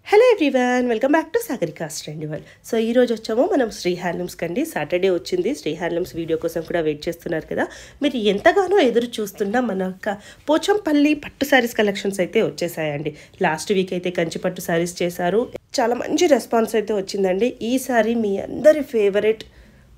Hello everyone, welcome back to Sagarika's trendy world. So ఈరోజు వచ్చాము మనం శ్రీ హ్యాండ్లూమ్స్ కండి. సాటర్డే వచ్చింది, శ్రీ హ్యాండ్లూమ్స్ వీడియో కోసం కూడా వెయిట్ చేస్తున్నారు కదా. మీరు ఎంతగానో ఎదురు చూస్తున్న మన పోచంపల్లి పట్టు శారీస్ కలెక్షన్స్ అయితే వచ్చేసాయండి. లాస్ట్ వీక్ అయితే కంచి పట్టు శారీస్ చేశారు, చాలా మంచి రెస్పాన్స్ అయితే వచ్చిందండి. ఈసారి మీ అందరి favourite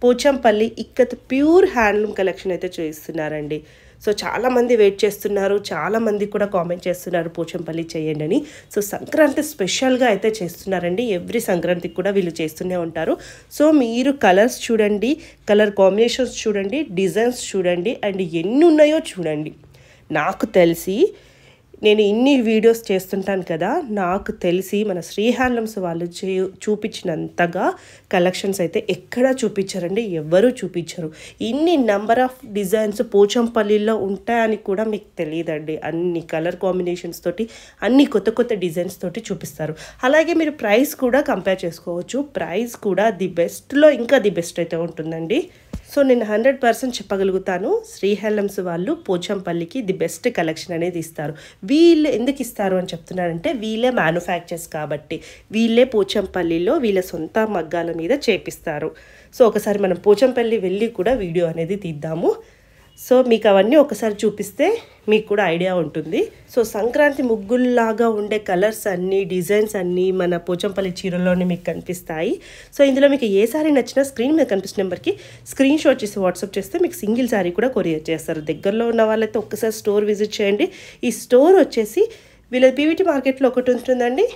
Pochampally ikat pure handloom collection అయితే చూపిస్తున్నారండి. సో చాలామంది వెయిట్ చేస్తున్నారు, చాలామంది కూడా కామెంట్ చేస్తున్నారు పోచంపల్లి చేయండి అని. సో సంక్రాంతి స్పెషల్గా అయితే చేస్తున్నారండి. ఎవ్రీ సంక్రాంతికి కూడా వీళ్ళు చేస్తూనే ఉంటారు. సో మీరు కలర్స్ చూడండి, కలర్ కాంబినేషన్స్ చూడండి, డిజైన్స్ చూడండి, అండ్ ఎన్ని ఉన్నాయో చూడండి. నాకు తెలిసి నేను ఇన్ని వీడియోస్ చేస్తుంటాను కదా, నాకు తెలిసి మన శ్రీ హ్యాండ్లూమ్స్ వాళ్ళు చూపించినంతగా కలెక్షన్స్ అయితే ఎక్కడా చూపించారండి, ఎవ్వరూ చూపించరు. ఇన్ని నెంబర్ ఆఫ్ డిజైన్స్ పోచంపల్లిలో ఉంటాయని కూడా మీకు తెలియదండి. అన్ని కలర్ కాంబినేషన్స్ తోటి, అన్ని కొత్త కొత్త డిజైన్స్ తోటి చూపిస్తారు. అలాగే మీరు ప్రైస్ కూడా కంపేర్ చేసుకోవచ్చు. ప్రైస్ కూడా ది బెస్ట్లో ఇంకా ది బెస్ట్ అయితే ఉంటుందండి. సో నేను 100% చెప్పగలుగుతాను, శ్రీ హ్యాండ్లూమ్స్ వాళ్ళు పోచంపల్లికి ది బెస్ట్ కలెక్షన్ అనేది ఇస్తారు. వీళ్ళు ఎందుకు ఇస్తారు అని చెప్తున్నారంటే, వీళ్ళే మ్యానుఫ్యాక్చర్స్ కాబట్టి, వీళ్ళే పోచంపల్లిలో వీళ్ళ సొంత మగ్గాల మీద చేపిస్తారు. సో ఒకసారి మనం పోచంపల్లి వెళ్ళి కూడా వీడియో అనేది తీద్దాము. సో మీకు అవన్నీ ఒకసారి చూపిస్తే మీకు కూడా ఐడియా ఉంటుంది. సో సంక్రాంతి ముగ్గుల్లాగా ఉండే కలర్స్ అన్నీ, డిజైన్స్ అన్నీ మన పోచంపల్లి చీరల్లోనే మీకు కనిపిస్తాయి. సో ఇందులో మీకు ఏ సారీ నచ్చినా స్క్రీన్ మీద కనిపిస్తున్న నెంబర్కి స్క్రీన్ షాట్ చేసి వాట్సాప్ చేస్తే మీకు సింగిల్ సారీ కూడా కొరియర్ చేస్తారు. దగ్గరలో ఉన్న వాళ్ళైతే ఒక్కసారి స్టోర్ విజిట్ చేయండి. ఈ స్టోర్ వచ్చేసి వీళ్ళ పీవీటీ మార్కెట్లో ఒకటి ఉంటుందండి.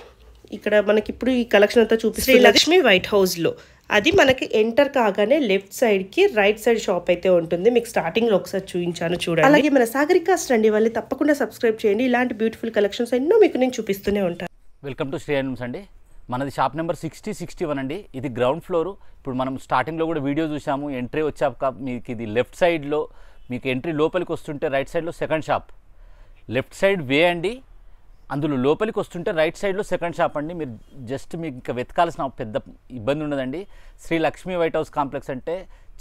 ఇక్కడ మనకి ఇప్పుడు ఈ కలెక్షన్ అంతా చూపిస్తే లక్ష్మీ వైట్ హౌస్లో, అది మనకి ఎంటర్ కాగానే లెఫ్ట్ సైడ్కి రైట్ సైడ్ షాప్ అయితే ఉంటుంది. మీకు స్టార్టింగ్లో ఒకసారి చూపించాను చూడండి. అలాగే మన సాగరికాస్ ట్రెండీ వాళ్ళు తప్పకుండా సబ్స్క్రైబ్ చేయండి. ఇలాంటి బ్యూటిఫుల్ కలెక్షన్స్ ఎన్నో మీకు నేను చూపిస్తూనే ఉంటాను. వెల్కమ్ టు శ్రీ హ్యాండ్లూమ్స్ అండి. మనది షాప్ నెంబర్ 6061 అండి. ఇది గ్రౌండ్ ఫ్లోర్. ఇప్పుడు మనం స్టార్టింగ్లో కూడా వీడియో చూసాము. ఎంట్రీ వచ్చాక మీకు ఇది లెఫ్ట్ సైడ్లో, మీకు ఎంట్రీ లోపలికి వస్తుంటే రైట్ సైడ్లో సెకండ్ షాప్, లెఫ్ట్ సైడ్ వే అండి. అందులో లోపలికి వస్తుంటే రైట్ సైడ్లో సెకండ్ షాప్ అండి. మీరు జస్ట్ మీకు ఇంకా వెతకాల్సిన పెద్ద ఇబ్బంది ఉండదండి. Sri Lakshmi White House complex అంటే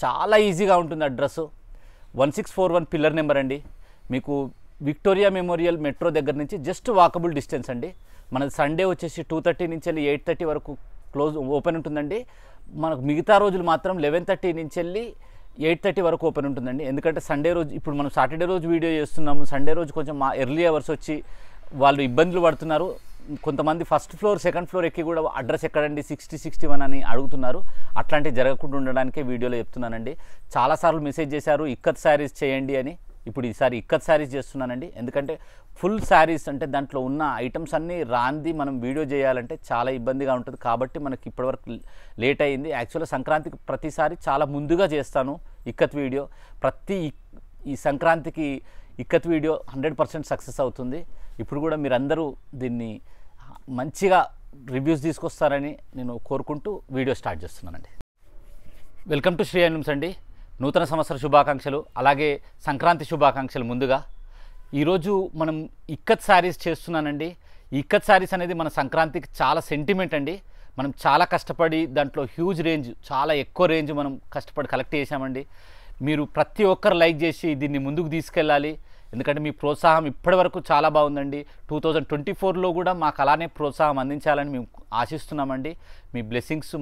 చాలా ఈజీగా ఉంటుంది అడ్రస్. 1641 పిల్లర్ నెంబర్ అండి. మీకు విక్టోరియా మెమోరియల్ మెట్రో దగ్గర నుంచి జస్ట్ వాకబుల్ డిస్టెన్స్ అండి. మనది సండే వచ్చేసి 2:30 నుంచి వెళ్ళి 8:30 వరకు ఓపెన్ ఉంటుందండి. మనకు మిగతా రోజులు మాత్రం 11:30 నుంచి వెళ్ళి 8:30 వరకు ఓపెన్ ఉంటుందండి. ఎందుకంటే సండే రోజు, ఇప్పుడు మనం సాటర్డే రోజు వీడియో చేస్తున్నాము, సండే రోజు కొంచెం ఎర్లీ అవర్స్ వచ్చి వాళ్ళు ఇబ్బందులు పడుతున్నారు. కొంతమంది ఫస్ట్ ఫ్లోర్ సెకండ్ ఫ్లోర్ ఎక్కి కూడా అడ్రస్ ఎక్కడండి 6061 అని అడుగుతున్నారు. అట్లాంటివి జరగకుండా ఉండడానికే వీడియోలో చెప్తున్నానండి. చాలాసార్లు మెసేజ్ చేశారు ఇక్కత్ శారీస్ చేయండి అని. ఇప్పుడు ఈసారి ఇక్కత్ శారీస్ చేస్తున్నానండి. ఎందుకంటే ఫుల్ శారీస్ అంటే దాంట్లో ఉన్న ఐటమ్స్ అన్నీ రాంది మనం వీడియో చేయాలంటే చాలా ఇబ్బందిగా ఉంటుంది. కాబట్టి మనకి ఇప్పటివరకు లేట్ అయ్యింది. యాక్చువల్గా సంక్రాంతికి ప్రతిసారి చాలా ముందుగా చేస్తాను ఇక్కత్ వీడియో. ఈ సంక్రాంతికి ఇక్కత్ వీడియో 100% సక్సెస్ అవుతుంది. ఇప్పుడు కూడా మీరందరూ దీన్ని మంచిగా రివ్యూస్ తీసుకొస్తారని నేను కోరుకుంటూ వీడియో స్టార్ట్ చేస్తున్నానండి. వెల్కమ్ టు శ్రీ హ్యాండ్లూమ్స్ అండి. నూతన సంవత్సర శుభాకాంక్షలు, అలాగే సంక్రాంతి శుభాకాంక్షలు. ముందుగా ఈరోజు మనం ఇక్కత్ శారీస్ చేస్తున్నానండి. ఈ ఇక్కత్ శారీస్ అనేది మన సంక్రాంతికి చాలా సెంటిమెంట్ అండి. మనం చాలా కష్టపడి దాంట్లో హ్యూజ్ రేంజ్, చాలా ఎక్కువ రేంజ్ మనం కష్టపడి కలెక్ట్ చేశామండి. మీరు ప్రతి ఒక్కరు లైక్ చేసి దీన్ని ముందుకు తీసుకెళ్ళాలి. ఎందుకంటే మీ ప్రోత్సాహం ఇప్పటి వరకు చాలా బాగుందండి. 2024లో కూడా మాకు అలానే ప్రోత్సాహం అందించాలని మేము ఆశిస్తున్నామండి. మీ బ్లెస్సింగ్స్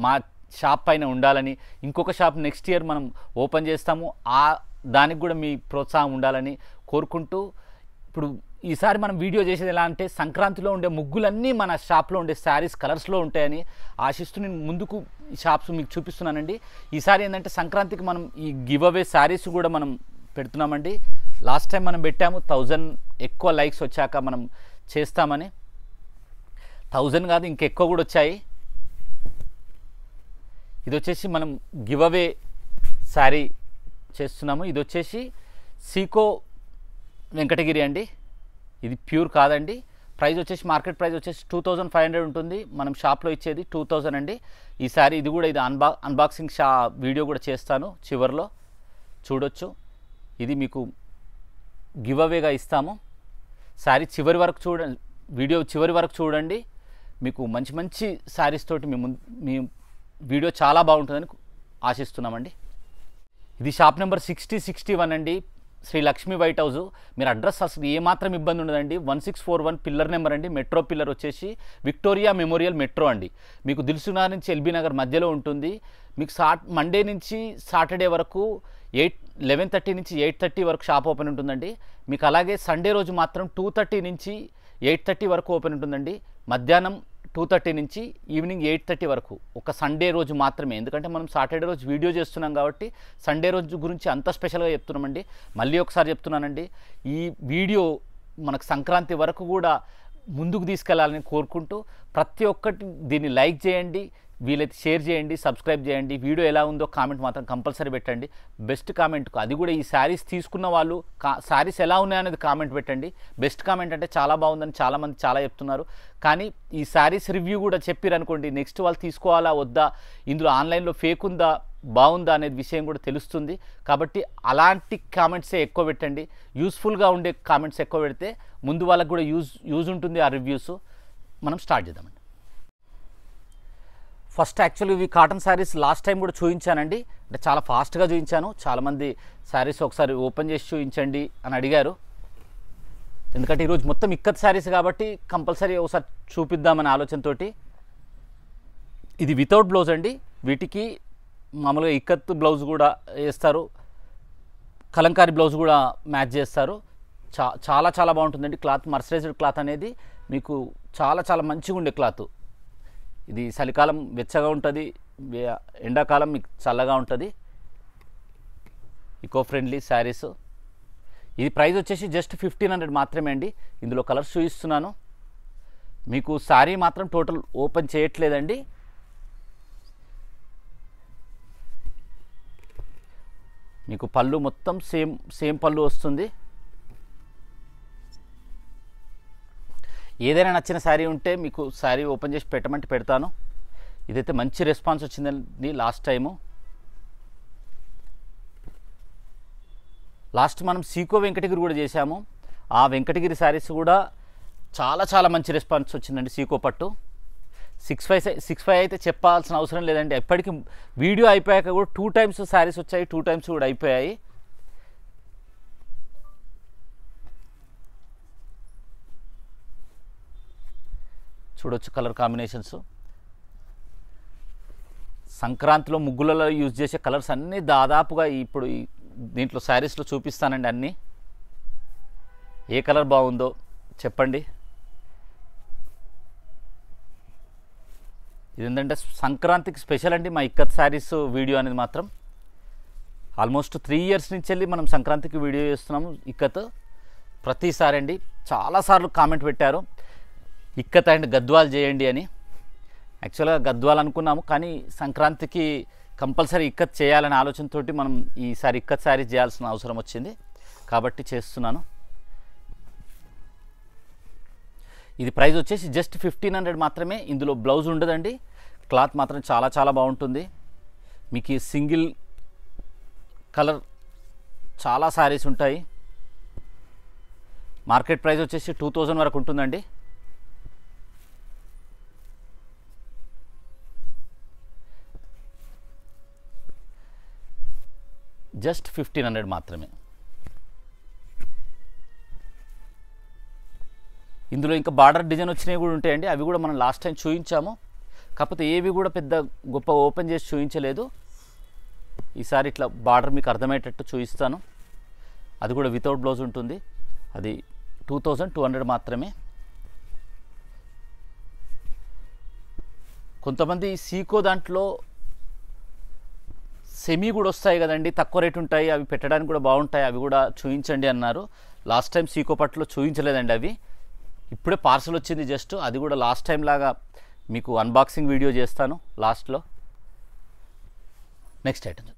మా షాప్ పైన ఉండాలని, ఇంకొక షాప్ నెక్స్ట్ ఇయర్ మనం ఓపెన్ చేస్తాము, దానికి కూడా మీ ప్రోత్సాహం ఉండాలని కోరుకుంటూ, ఇప్పుడు ఈసారి మనం వీడియో చేసేది ఎలా అంటే, సంక్రాంతిలో ఉండే ముగ్గులన్నీ మన షాప్లో ఉండే శారీస్ కలర్స్లో ఉంటాయని ఆశిస్తూ నేను ముందుకు ఈ షాప్స్ మీకు చూపిస్తున్నానండి. ఈసారి ఏంటంటే సంక్రాంతికి మనం ఈ గివ్ అవే శారీస్ కూడా మనం పెడుతున్నామండి. లాస్ట్ టైం మనం పెట్టాము 1000 ఎక్కువ లైక్స్ వచ్చాక మనం చేస్తామని. 1000 కాదు, ఇంకెక్కువ కూడా వచ్చాయి. ఇది వచ్చేసి మనం గివ్ అవే శారీ చేస్తున్నాము. ఇది వచ్చేసి సీకో వెంకటగిరి అండి. ఇది ప్యూర్ కాదండి. ప్రైస్ వచ్చేసి మార్కెట్ ప్రైస్ వచ్చేసి 2500 ఉంటుంది. మనం షాప్లో ఇచ్చేది 2000 అండి. ఈ శారీ ఇది కూడా ఇది అన్బాక్సింగ్ వీడియో కూడా చేస్తాను, చివరిలో చూడొచ్చు. ఇది మీకు గివ్ అవేగా ఇస్తాము. శారీ చివరి వరకు చూడండి, వీడియో చివరి వరకు చూడండి. మీకు మంచి మంచి శారీస్ తోటి మీ వీడియో చాలా బాగుంటుందని ఆశిస్తున్నామండి. ఇది షాప్ నెంబర్ 6061 అండి. Sri Lakshmi White House. మీరు అడ్రస్ అసలు ఏమాత్రం ఇబ్బంది ఉండదండి. 1641 పిల్లర్ నెంబర్ అండి. మెట్రో పిల్లర్ వచ్చేసి విక్టోరియా మెమోరియల్ మెట్రో అండి. మీకు దిల్సుఖ్నగర్ నుంచి ఎల్బీ నగర్ మధ్యలో ఉంటుంది. మీకు మండే నుంచి సాటర్డే వరకు 11:30 నుంచి 8:30 వరకు షాప్ ఓపెన్ ఉంటుందండి. మీకు అలాగే సండే రోజు మాత్రం 2:30 నుంచి 8:30 వరకు ఓపెన్ ఉంటుందండి. మధ్యాహ్నం 2:30 నుంచి ఈవినింగ్ 8:30 వరకు ఒక సండే రోజు మాత్రమే. ఎందుకంటే మనం సాటర్డే రోజు వీడియో చేస్తున్నాం కాబట్టి సండే రోజు గురించి అంత స్పెషల్గా చెప్తున్నామండి. మళ్ళీ ఒకసారి చెప్తున్నానండి, ఈ వీడియో మనకు సంక్రాంతి వరకు కూడా ముందుకు తీసుకెళ్లాలని కోరుకుంటూ ప్రతి ఒక్కటి దీన్ని లైక్ చేయండి, వీలైతే షేర్ చేయండి, సబ్స్క్రైబ్ చేయండి. వీడియో ఎలా ఉందో కామెంట్ మాత్రం కంపల్సరీ పెట్టండి. బెస్ట్ కామెంట్కు అది కూడా ఈ శారీస్ తీసుకున్న వాళ్ళు శారీస్ ఎలా ఉన్నాయనేది కామెంట్ పెట్టండి. బెస్ట్ కామెంట్ అంటే చాలా బాగుందని చాలామంది చాలా చెప్తున్నారు. కానీ ఈ శారీస్ రివ్యూ కూడా చెప్పారనుకోండి, నెక్స్ట్ వాళ్ళు తీసుకోవాలా వద్దా, ఇందులో ఆన్లైన్లో ఫేక్ ఉందా బాగుందా అనేది విషయం కూడా తెలుస్తుంది. కాబట్టి అలాంటి కామెంట్సే ఎక్కువ పెట్టండి. యూస్ఫుల్గా ఉండే కామెంట్స్ ఎక్కువ పెడితే ముందు వాళ్ళకు కూడా యూజ్ ఉంటుంది ఆ రివ్యూస్. మనం స్టార్ట్ చేద్దామండి. ఫస్ట్ యాక్చువల్లీ ఇవి కాటన్ శారీస్ లాస్ట్ టైం కూడా చూపించానండి. అంటే చాలా ఫాస్ట్గా చూపించాను. చాలామంది శారీస్ ఒకసారి ఓపెన్ చేసి చూపించండి అని అడిగారు. ఎందుకంటే ఈరోజు మొత్తం ఇక్కత్ శారీస్ కాబట్టి కంపల్సరీ ఒకసారి చూపిద్దామనే ఆలోచనతో. ఇది వితౌట్ బ్లౌజ్ అండి. వీటికి మామూలుగా ఇక్కత్ బ్లౌజ్ కూడా వేస్తారు, కలంకారీ బ్లౌజ్ కూడా మ్యాచ్ చేస్తారు. చాలా చాలా బాగుంటుందండి. క్లాత్ మర్సరైజ్డ్ క్లాత్ అనేది మీకు చాలా చాలా మంచిగా ఉండే క్లాత్. ఇది చలికాలం వెచ్చగా ఉంటుంది, ఎండాకాలం మీకు చల్లగా ఉంటుంది. Eco friendly sarees. ఇది ప్రైస్ వచ్చేసి జస్ట్ 1500 మాత్రమే అండి. ఇందులో కలర్స్ చూపిస్తున్నాను మీకు. శారీ మాత్రం టోటల్ ఓపెన్ చేయట్లేదండి. మీకు పళ్ళు మొత్తం సేమ్ పళ్ళు వస్తుంది. ఏదైనా నచ్చిన శారీ ఉంటే మీకు శారీ ఓపెన్ చేసి పెట్టమంటే పెడతాను. ఇదైతే మంచి రెస్పాన్స్ వచ్చిందండి లాస్ట్ టైము. లాస్ట్ మనం సీకో వెంకటగిరి కూడా చేశాము. ఆ వెంకటగిరి శారీస్ కూడా చాలా చాలా మంచి రెస్పాన్స్ వచ్చిందండి. సీకో పట్టు 6/5 అయితే చెప్పాల్సిన అవసరం లేదండి. ఎప్పటికీ వీడియో అయిపోయాక కూడా 2 టైమ్స్ శారీస్ వచ్చాయి, 2 టైమ్స్ కూడా అయిపోయాయి. చూడొచ్చు కలర్ కాంబినేషన్స్. సంక్రాంతిలో ముగ్గులలో యూజ్ చేసే కలర్స్ అన్నీ దాదాపుగా ఇప్పుడు దీంట్లో శారీస్లో చూపిస్తానండి అన్నీ. ఏ కలర్ బాగుందో చెప్పండి. ఇదేంటంటే సంక్రాంతికి స్పెషల్ అండి మా ఇక్కత్ శారీస్ వీడియో అనేది మాత్రం. ఆల్మోస్ట్ 3 ఇయర్స్ నుంచి వెళ్ళి మనం సంక్రాంతికి వీడియో చేస్తున్నాము ఇక్కత్. ప్రతిసారి అండి చాలాసార్లు కామెంట్ పెట్టారు ఇక్కత్ అండ్ గద్వాల్ చేయండి అని. యాక్చువల్గా గద్వాల్ అనుకున్నాము, కానీ సంక్రాంతికి కంపల్సరీ ఇక్కత్ చేయాలనే ఆలోచనతో మనం ఈసారి ఇక్కత్ శారీస్ చేయాల్సిన అవసరం వచ్చింది కాబట్టి చేస్తున్నాను. ఇది ప్రైస్ వచ్చేసి జస్ట్ 1500 మాత్రమే. ఇందులో బ్లౌజ్ ఉండదండి. క్లాత్ మాత్రం చాలా చాలా బాగుంటుంది. మీకు ఈ సింగిల్ కలర్ చాలా శారీస్ ఉంటాయి. మార్కెట్ ప్రైస్ వచ్చేసి 2000 వరకు ఉంటుందండి. జస్ట్ 1500 మాత్రమే. ఇందులో ఇంకా బార్డర్ డిజైన్ వచ్చినవి కూడా ఉంటాయండి. అవి కూడా మనం లాస్ట్ టైం చూపించాము, కాకపోతే ఏవి కూడా పెద్ద గొప్ప ఓపెన్ చేసి చూపించలేదు. ఈసారి ఇట్లా బార్డర్ మీకు అర్థమయ్యేటట్టు చూపిస్తాను. అది కూడా వితౌట్ బ్లౌజ్ ఉంటుంది. అది 2200 మాత్రమే. కొంతమంది సీకో దాంట్లో సెమీ కూడా వస్తాయి కదండి, తక్కువ రేటు ఉంటాయి, అవి పెట్టడానికి కూడా బాగుంటాయి, అవి కూడా చూపించండి అన్నారు. లాస్ట్ టైం సీకో పట్టులో చూపించలేదండి అవి. ఇప్పుడే పార్సల్ వచ్చింది జస్ట్. అది కూడా లాస్ట్ టైం లాగా మీకు అన్బాక్సింగ్ వీడియో చేస్తాను లాస్ట్లో. నెక్స్ట్ ఐటమ్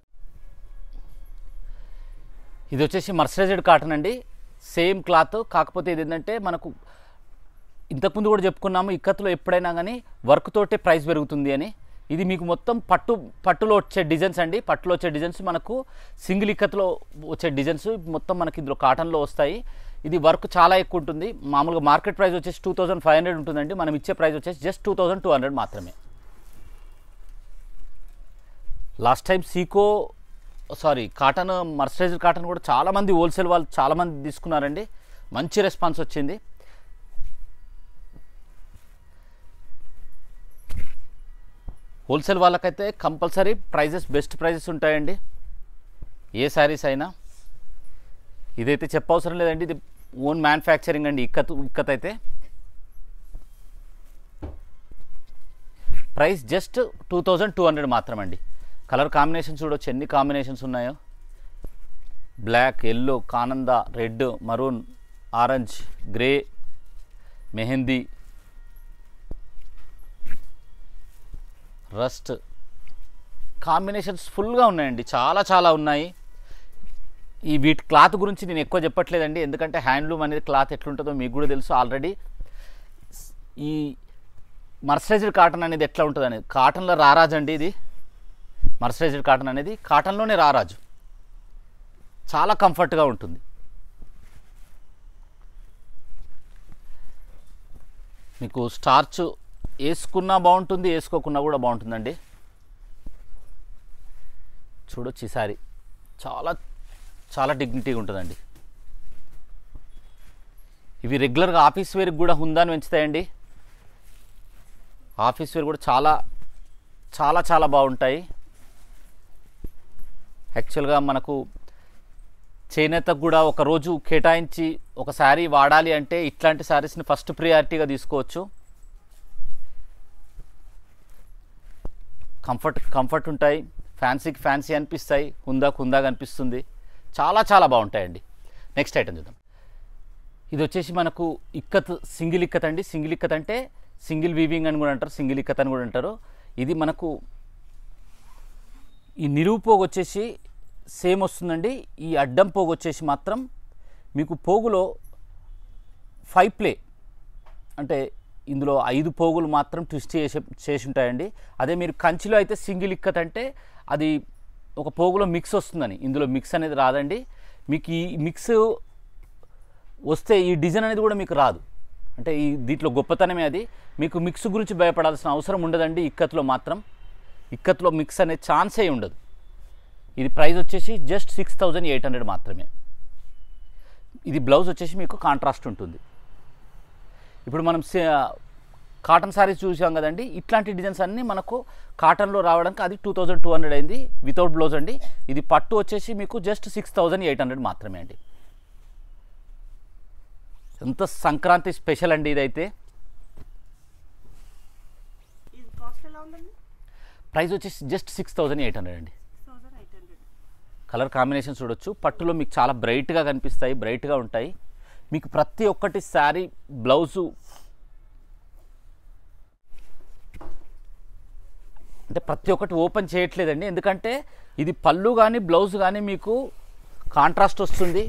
ఇది వచ్చేసి మర్సరైజ్డ్ కాటన్ అండి. సేమ్ క్లాత్, కాకపోతే ఇది ఏంటంటే మనకు ఇంతకుముందు కూడా చెప్పుకున్నాము ఇక్కత్తులో ఎప్పుడైనా కానీ వర్క్ తోటే ప్రైస్ పెరుగుతుంది అని. ఇది మీకు మొత్తం పట్టులో వచ్చే డిజైన్స్ అండి. పట్టులో వచ్చే డిజైన్స్ మనకు సింగిల్ ఇక్కత్తులో వచ్చే డిజైన్స్ మొత్తం మనకి ఇందులో కాటన్లో వస్తాయి. ఇది వర్క్ చాలా ఎక్కువ ఉంటుంది. మామూలుగా మార్కెట్ ప్రైస్ వచ్చేసి 2500 ఉంటుందండి. మనం ఇచ్చే ప్రైస్ వచ్చేసి జస్ట్ 2200 మాత్రమే. లాస్ట్ టైం సీకో సారీ కాటన్ మర్సరైజ్డ్ కాటన్ కూడా చాలామంది హోల్సేల్ వాళ్ళు చాలామంది తీసుకున్నారండి, మంచి రెస్పాన్స్ వచ్చింది. హోల్సేల్ వాళ్ళకైతే కంపల్సరీ ప్రైజెస్ బెస్ట్ ప్రైజెస్ ఉంటాయండి ఏ శారీస్ అయినా. ఇదైతే చెప్పవసరం లేదండి, ఇది ఓన్ మ్యానుఫ్యాక్చరింగ్ అండి. ఇక్కత్ అయితే ప్రైస్ జస్ట్ 2200 మాత్రమండి. కలర్ కాంబినేషన్ చూడవచ్చు ఎన్ని కాంబినేషన్స్ ఉన్నాయో. బ్లాక్, ఎల్లో, కానంద, red, maroon, orange, grey, mehndi, rust combinations ఫుల్గా ఉన్నాయండి, చాలా చాలా ఉన్నాయి. ఈ వీటి క్లాత్ గురించి నేను ఎక్కువ చెప్పట్లేదండి, ఎందుకంటే హ్యాండ్లూమ్ అనేది క్లాత్ ఎట్లుంటుందో మీకు కూడా తెలుసు ఆల్రెడీ. ఈ మర్సరైజ్డ్ కాటన్ అనేది ఎట్లా ఉంటుంది అనేది కాటన్లో రారాజు అండి. ఇది మర్సరైజ్డ్ కాటన్ అనేది కాటన్లోనే రారాజు, చాలా కంఫర్ట్గా ఉంటుంది. మీకు స్టార్చ్ వేసుకున్నా బాగుంటుంది, వేసుకోకున్నా కూడా బాగుంటుందండి. చూడొచ్చు ఈ సారీ చాలా చాలా డిగ్నిటీగా ఉంటుందండి. ఇవి రెగ్యులర్గా ఆఫీస్ వేర్కి కూడా హుందాని పెంచుతాయండి. ఆఫీస్ వేర్ కూడా చాలా చాలా చాలా బాగుంటాయి. యాక్చువల్గా మనకు చేనేతకు కూడా ఒక రోజు కేటాయించి ఒక శారీ వాడాలి అంటే ఇట్లాంటి శారీస్ని ఫస్ట్ ప్రియారిటీగా తీసుకోవచ్చు. కంఫర్ట్ ఉంటాయి, ఫ్యాన్సీకి ఫ్యాన్సీ అనిపిస్తాయి, హుందాగా అనిపిస్తుంది, చాలా చాలా బాగుంటాయండి. నెక్స్ట్ ఐటమ్ చూద్దాం. ఇది వచ్చేసి మనకు ఇక్కత్, సింగిల్ ఇక్కత్ అండి. సింగిల్ ఇక్కత్ అంటే సింగిల్ వీవింగ్ అని కూడా అంటారు, సింగిల్ ఇక్కత్ అని కూడా అంటారు. ఇది మనకు ఈ నిలువు పోగు వచ్చేసి సేమ్ వస్తుందండి. ఈ అడ్డం పోగు వచ్చేసి మాత్రం మీకు పోగులో 5 ప్లే అంటే ఇందులో 5 పోగులు మాత్రం ట్విస్ట్ చేసి ఉంటాయండి. అదే మీరు కంచిలో అయితే సింగిల్ ఇక్కత్ అంటే అది ఒక పోగులో మిక్స్ వస్తుందని, ఇందులో మిక్స్ అనేది రాదండి. మీకు ఈ మిక్స్ వస్తే ఈ డిజైన్ అనేది కూడా మీకు రాదు. అంటే ఈ దీంట్లో గొప్పతనమే అది. మీకు మిక్స్ గురించి భయపడాల్సిన అవసరం ఉండదండి. ఇక్కత్లో మాత్రం ఇక్కత్లో మిక్స్ అనే ఛాన్సే ఉండదు. ఇది ప్రైస్ వచ్చేసి జస్ట్ 6800 మాత్రమే. ఇది బ్లౌజ్ వచ్చేసి మీకు కాంట్రాస్ట్ ఉంటుంది. ఇప్పుడు మనం కాటన్ శారీస్ చూసాం కదండి, ఇట్లాంటి డిజైన్స్ అన్నీ మనకు కాటన్లో రావడానికి అది 2200 అయింది వితౌట్ బ్లౌజ్ అండి. ఇది పట్టు వచ్చేసి మీకు జస్ట్ 6800 మాత్రమే అండి. ఎంత సంక్రాంతి స్పెషల్ అండి ఇదైతే. ప్రైస్ వచ్చేసి జస్ట్ 6800 అండి. కలర్ కాంబినేషన్ చూడొచ్చు. పట్టులో మీకు చాలా బ్రైట్గా కనిపిస్తాయి, బ్రైట్గా ఉంటాయి. మీకు ప్రతి ఒక్కటి శారీ బ్లౌజు అంటే ప్రతి ఒక్కటి ఓపెన్ చేయట్లేదండి, ఎందుకంటే ఇది పళ్ళు కానీ బ్లౌజ్ కానీ మీకు కాంట్రాస్ట్ వస్తుంది.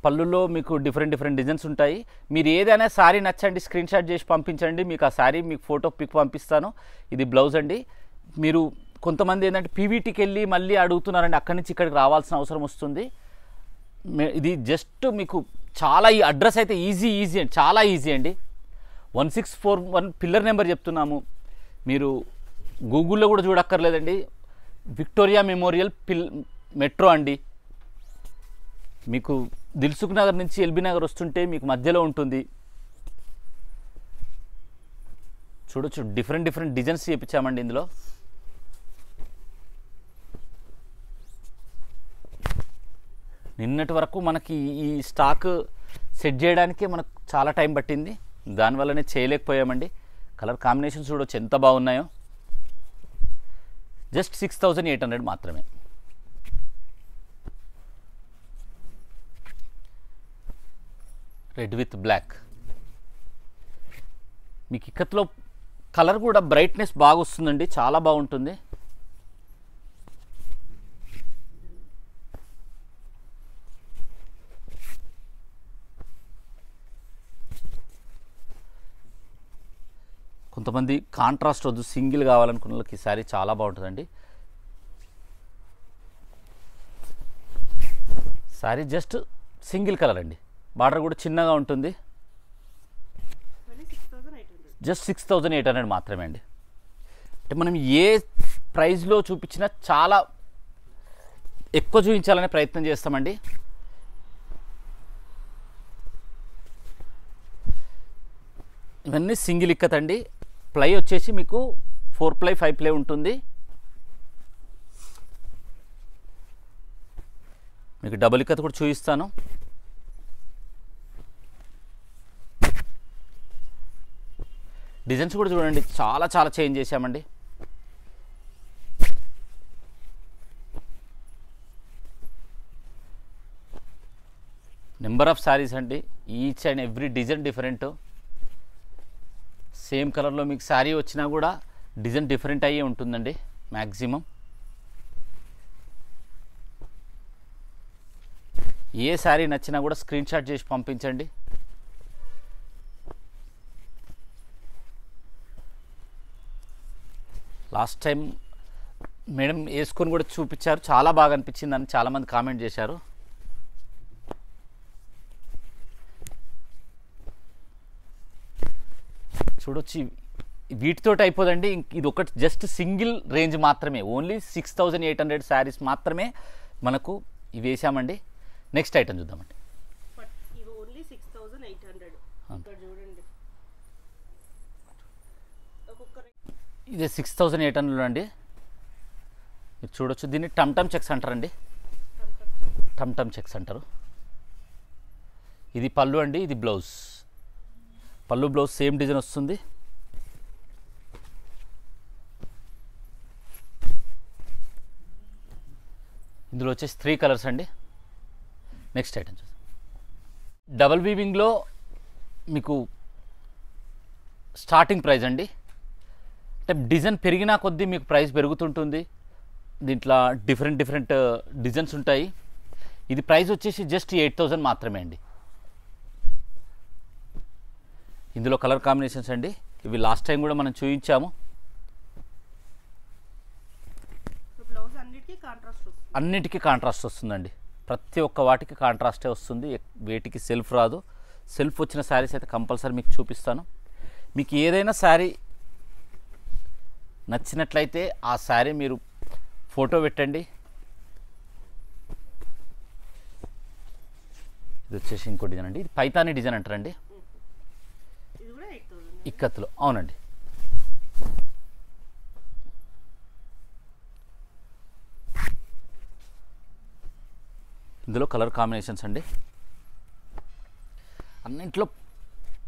పళ్ళులో మీకు డిఫరెంట్ డిజైన్స్ ఉంటాయి. మీరు ఏదైనా శారీ నచ్చండి స్క్రీన్ షాట్ చేసి పంపించండి, మీకు ఆ శారీ మీకు ఫోటో పిక్ పంపిస్తాను. ఇది బ్లౌజ్ అండి. మీరు కొంతమంది ఏంటంటే పీవీటీకి వెళ్ళి మళ్ళీ అడుగుతున్నారండి, అక్కడి నుంచి ఇక్కడికి రావాల్సిన అవసరం వస్తుంది. ఇది జస్ట్ మీకు చాలా ఈ అడ్రస్ అయితే ఈజీ అండి, చాలా ఈజీ అండి. 1641 పిల్లర్ నెంబర్ చెప్తున్నాము, మీరు గూగుల్లో కూడా చూడక్కర్లేదండి. విక్టోరియా మెమోరియల్ మెట్రో అండి. మీకు దిల్సుఖ్ నగర్ నుంచి ఎల్బీ నగర్ వస్తుంటే మీకు మధ్యలో ఉంటుంది. చూడొచ్చు డిఫరెంట్ డిజైన్స్ చేయించామండి ఇందులో. నిన్నటి వరకు మనకి ఈ స్టాక్ సెట్ చేయడానికే మనకు చాలా టైం పట్టింది, దానివల్లనే చేయలేకపోయామండి. కలర్ కాంబినేషన్స్ చూడవచ్చు ఎంత బాగున్నాయో. జస్ట్ 6800 మాత్రమే. Red with black. మీకు ఇక్కత్లో కలర్ కూడా బ్రైట్నెస్ బాగా వస్తుందండి, చాలా బాగుంటుంది. కొంతమంది కాంట్రాస్ట్ వద్దు సింగిల్ కావాలనుకున్న వాళ్ళకి ఈ శారీ చాలా బాగుంటుందండి. శారీ జస్ట్ సింగిల్ కలర్ అండి, బార్డర్ కూడా చిన్నగా ఉంటుంది. జస్ట్ 6800 మాత్రమే అండి. అంటే మనం ఏ ప్రైస్లో చూపించిన చాలా ఎక్కువ చూపించాలనే ప్రయత్నం చేస్తామండి. ఇవన్నీ సింగిల్ ఇక్కత్ అండి. ప్లై వచ్చేసి మీకు 4 ప్లై 5 ప్లై ఉంటుంది. మీకు డబుల్ ఇక్కత్ కూడా చూపిస్తాను. డిజైన్స్ కూడా చూడండి, చాలా చాలా చేంజ్ చేసామండి. నెంబర్ ఆఫ్ శారీస్ అండి. Each and every design different. Same కలర్లో మీకు శారీ వచ్చినా కూడా డిజైన్ డిఫరెంట్ అయ్యే ఉంటుందండి మ్యాక్సిమం. ఏ శారీ నచ్చినా కూడా స్క్రీన్ షాట్ చేసి పంపించండి. లాస్ట్ టైం మేడం వేసుకొని కూడా చూపించారు, చాలా బాగా అనిపించింది అని చాలామంది కామెంట్ చేశారు. చూడొచ్చు, వీటితో అయిపోదండి. ఇది ఒకటి జస్ట్ సింగిల్ రేంజ్ మాత్రమే, ఓన్లీ 6800 శారీస్ మాత్రమే మనకు ఇవి వేసామండి. నెక్స్ట్ ఐటమ్ చూద్దామండి. ఓన్లీ 6800 ఇక్కడ చూడండి. ఇది 6800 అండి. మీరు చూడొచ్చు, దీన్ని టమ్ చెక్స్ అంటారండి. టమ్ చెక్స్ అంటారు. ఇది పళ్ళు అండి, ఇది బ్లౌజ్. పళ్ళు బ్లౌజ్ సేమ్ డిజైన్ వస్తుంది. ఇందులో వచ్చేసి 3 కలర్స్ అండి. నెక్స్ట్ ఐటమ్ చూద్దాం. డబల్ వీవింగ్లో మీకు స్టార్టింగ్ ప్రైస్ అండి. అంటే డిజైన్ పెరిగినా కొద్దీ మీకు ప్రైస్ పెరుగుతుంటుంది. దీంట్లో డిఫరెంట్ డిజైన్స్ ఉంటాయి. ఇది ప్రైస్ వచ్చేసి జస్ట్ 8000 మాత్రమే అండి. ఇందులో కలర్ కాంబినేషన్స్ అండి. ఇవి లాస్ట్ టైం కూడా మనం చూపించాము. అన్నిటికీ కాంట్రాస్ట్ వస్తుందండి. ప్రతి ఒక్క వాటికి కాంట్రాస్టే వస్తుంది, వేటికి సెల్ఫ్ రాదు. సెల్ఫ్ వచ్చిన శారీస్ అయితే కంపల్సరీ మీకు చూపిస్తాను. మీకు ఏదైనా శారీ నచ్చినట్లయితే ఆ శారీ మీరు ఫోటో పెట్టండి. ఇది వచ్చేసి ఇంకో డిజైన్ అండి. ఇది పైతానీ డిజైన్ అంటారండి. ఇక్కత్తులో అవునండి. ఇందులో కలర్ కాంబినేషన్స్ అండి. అన్నింట్లో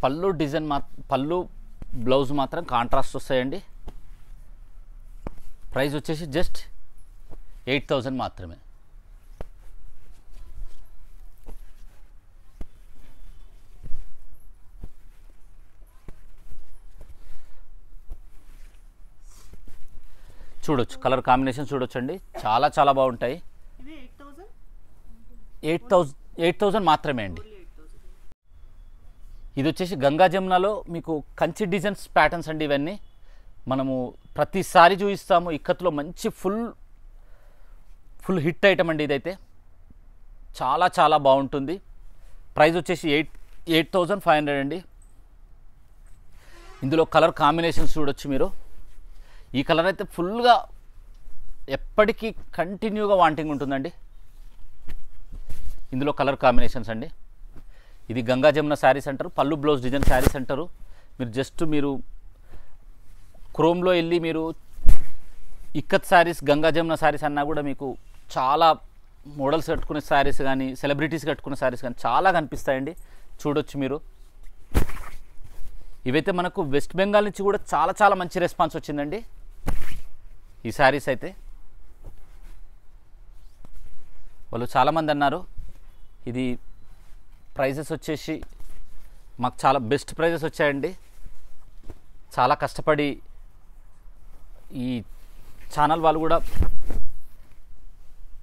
పళ్ళు డిజైన్ పళ్ళు బ్లౌజ్ మాత్రం కాంట్రాస్ట్ వస్తాయండి. ప్రైస్ వచ్చేసి జస్ట్ 8000 మాత్రమే. చూడొచ్చు, కలర్ కాంబినేషన్ చూడొచ్చు అండి, చాలా చాలా బాగుంటాయి. 8000 మాత్రమే అండి. ఇది వచ్చేసి గంగా జమునాలో మీకు కంచి డిజైన్స్ ప్యాటర్న్స్ అండి. ఇవన్నీ మనము ప్రతిసారి చూపిస్తాము. ఇక్కత్లో మంచి ఫుల్ హిట్ ఐటమ్ అండి. ఇదైతే చాలా చాలా బాగుంటుంది. ప్రైస్ వచ్చేసి 8500 అండి. ఇందులో కలర్ కాంబినేషన్స్ చూడొచ్చు మీరు. ఈ కలర్ అయితే ఫుల్గా ఎప్పటికీ కంటిన్యూగా వాంటింగ్ ఉంటుందండి. ఇందులో కలర్ కాంబినేషన్స్ అండి. ఇది గంగా జమున శారీస్ అంటారు, పళ్ళు బ్లౌజ్ డిజైన్ శారీస్ అంటారు. మీరు జస్ట్ మీరు క్రోమ్లో వెళ్ళి మీరు ఇక్కత్ శారీస్ గంగా జమున శారీస్ అన్నా కూడా మీకు చాలా మోడల్స్ కట్టుకునే శారీస్ కానీ సెలబ్రిటీస్ కట్టుకునే శారీస్ కానీ చాలా కనిపిస్తాయండి. చూడొచ్చు మీరు. ఇవైతే మనకు వెస్ట్ బెంగాల్ నుంచి కూడా చాలా చాలా మంచి రెస్పాన్స్ వచ్చిందండి ఈ శారీస్ అయితే. వాళ్ళు చాలామంది అన్నారు ఇది ప్రైజెస్ వచ్చేసి మాకు చాలా బెస్ట్ ప్రైజెస్ వచ్చాయండి, చాలా కష్టపడి ఈ ఛానల్ వాళ్ళు కూడా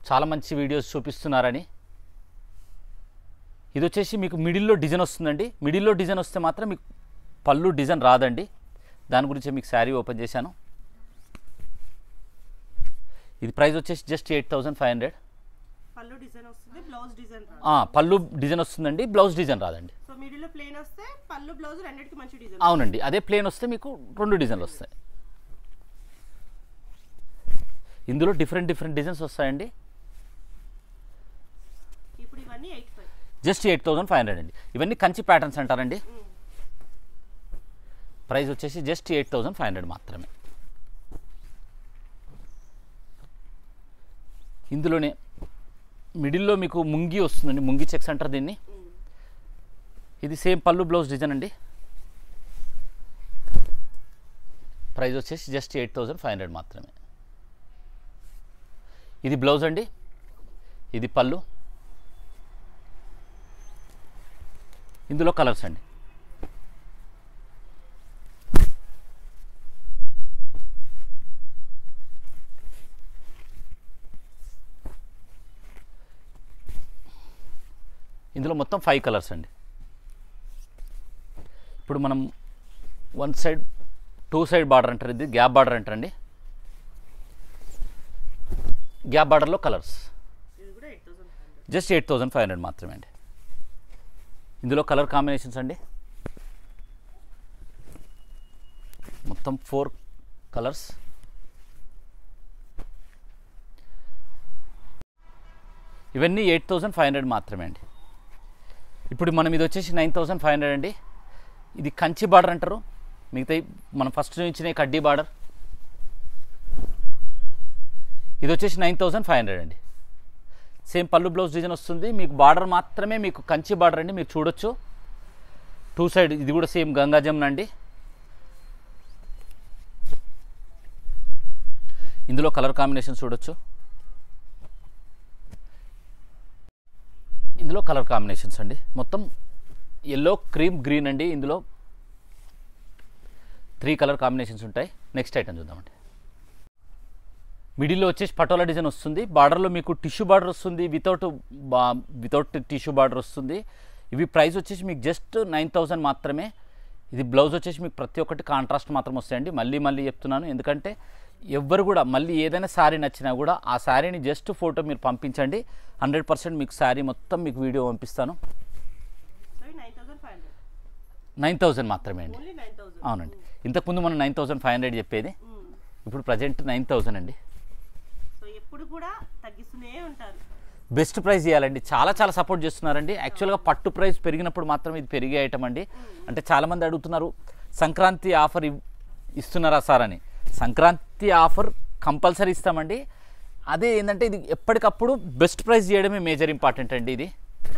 చాలా మంచి వీడియోస్ చూపిస్తున్నారని. ఇది వచ్చేసి మీకు మిడిల్లో డిజైన్ వస్తుందండి. మిడిల్లో డిజైన్ వస్తే మాత్రం మీకు పళ్ళు డిజైన్ రాదండి. దాని గురించి మీకు శారీ ఓపెన్ చేశాను. ఇది ప్రైస్ వచ్చేసి జస్ట్ 8500. పళ్ళు డిజైన్ వస్తుంది, బ్లౌజ్ డిజైన్ రాదు. పళ్ళు డిజైన్ వస్తుందండి, బ్లౌజ్ డిజైన్ రాదండి. సో మిడిల్లో ప్లేన్ వస్తే పళ్ళు బ్లౌజ్ రెండిటికి మంచి డిజైన్. అవునండి, అదే ప్లేన్ వస్తే మీకు 2 డిజైన్లు వస్తాయి. ఇందులో డిఫరెంట్ డిజైన్స్ వస్తాయండి. ఇప్పుడు ఇవన్నీ 85 జస్ట్ 8500 అండి. ఇవన్నీ కంచి ప్యాటర్న్స్ అంటారండి. ప్రైస్ వచ్చేసి జస్ట్ 8500 మాత్రమే. ఇందులోనే మిడిల్లో మీకు ముంగి వస్తుందండి, ముంగి చెక్స్ అంటారు దీన్ని. ఇది సేమ్ పళ్ళు బ్లౌజ్ డిజైన్ అండి. ప్రైస్ వచ్చేసి జస్ట్ 8500 మాత్రమే. ఇది బ్లౌజ్ అండి, ఇది పళ్ళు. ఇందులో కలర్స్ అండి. ఇందులో మొత్తం 5 కలర్స్ అండి. ఇప్పుడు మనం 1 సైడ్ 2 సైడ్ బార్డర్ అంటారు, ఇది గ్యాప్ బార్డర్ అంటారండి. గ్యాప్ బార్డర్లో కలర్స్ జస్ట్ 8500 మాత్రమే అండి. ఇందులో కలర్ కాంబినేషన్స్ అండి, మొత్తం 4 కలర్స్. ఇవన్నీ 8500 మాత్రమే అండి. ఇప్పుడు మనం ఇది వచ్చేసి 9500 అండి. ఇది కంచి బార్డర్ అంటారు, మిగతా మనం ఫస్ట్ ఇచ్చిన కడ్డీ బార్డర్. ఇది వచ్చేసి 9500 అండి. సేమ్ పళ్ళు బ్లౌజ్ డిజైన్ వస్తుంది, మీకు బార్డర్ మాత్రమే మీకు కంచి బార్డర్ అండి. మీరు చూడొచ్చు 2 సైడ్. ఇది కూడా సేమ్ గంగా జమున అండి. ఇందులో కలర్ కాంబినేషన్ చూడొచ్చు. ఇందులో కలర్ కాంబినేషన్స్ అండి, మొత్తం ఎల్లో, క్రీమ్, గ్రీన్ అండి. ఇందులో 3 కలర్ కాంబినేషన్స్ ఉంటాయి. నెక్స్ట్ ఐటమ్ చూద్దామండి. మిడిల్లో వచ్చేసి పటోలా డిజైన్ వస్తుంది, బార్డర్లో మీకు టిష్యూ బార్డర్ వస్తుంది, వితౌట్ టిష్యూ బార్డర్ వస్తుంది. ఇవి ప్రైస్ వచ్చేసి మీకు జస్ట్ 9000 మాత్రమే. ఇది బ్లౌజ్ వచ్చేసి మీకు ప్రతి ఒక్కటి కాంట్రాస్ట్ మాత్రం వస్తాయండి. మళ్ళీ చెప్తున్నాను, ఎందుకంటే ఎవ్వరు కూడా మళ్ళీ ఏదైనా శారీ నచ్చినా కూడా ఆ శారీని జస్ట్ ఫోటో మీరు పంపించండి, 100% మీకు శారీ మొత్తం మీకు వీడియో పంపిస్తాను. 9000 మాత్రమే అండి. అవునండి, ఇంతకుముందు మనం 9500 చెప్పేది, ఇప్పుడు ప్రజెంట్ 9000 అండి. ఎప్పుడు కూడా తగ్గిస్తూనే ఉంటారు. బెస్ట్ ప్రైస్ ఇవ్వాలండి, చాలా సపోర్ట్ చేస్తున్నారండి. యాక్చువల్గా పట్టు ప్రైస్ పెరిగినప్పుడు మాత్రం ఇది పెరిగే ఐటమ్ అండి. అంటే చాలామంది అడుగుతున్నారు సంక్రాంతి ఆఫర్ ఇస్తున్నారా సార్ అని. సంక్రాంతి ఆఫర్ కంపల్సరీ ఇస్తామండి. అదే ఏంటంటే ఇది ఎప్పటికప్పుడు బెస్ట్ ప్రైస్ చేయడమే మేజర్ ఇంపార్టెంట్ అండి. ఇది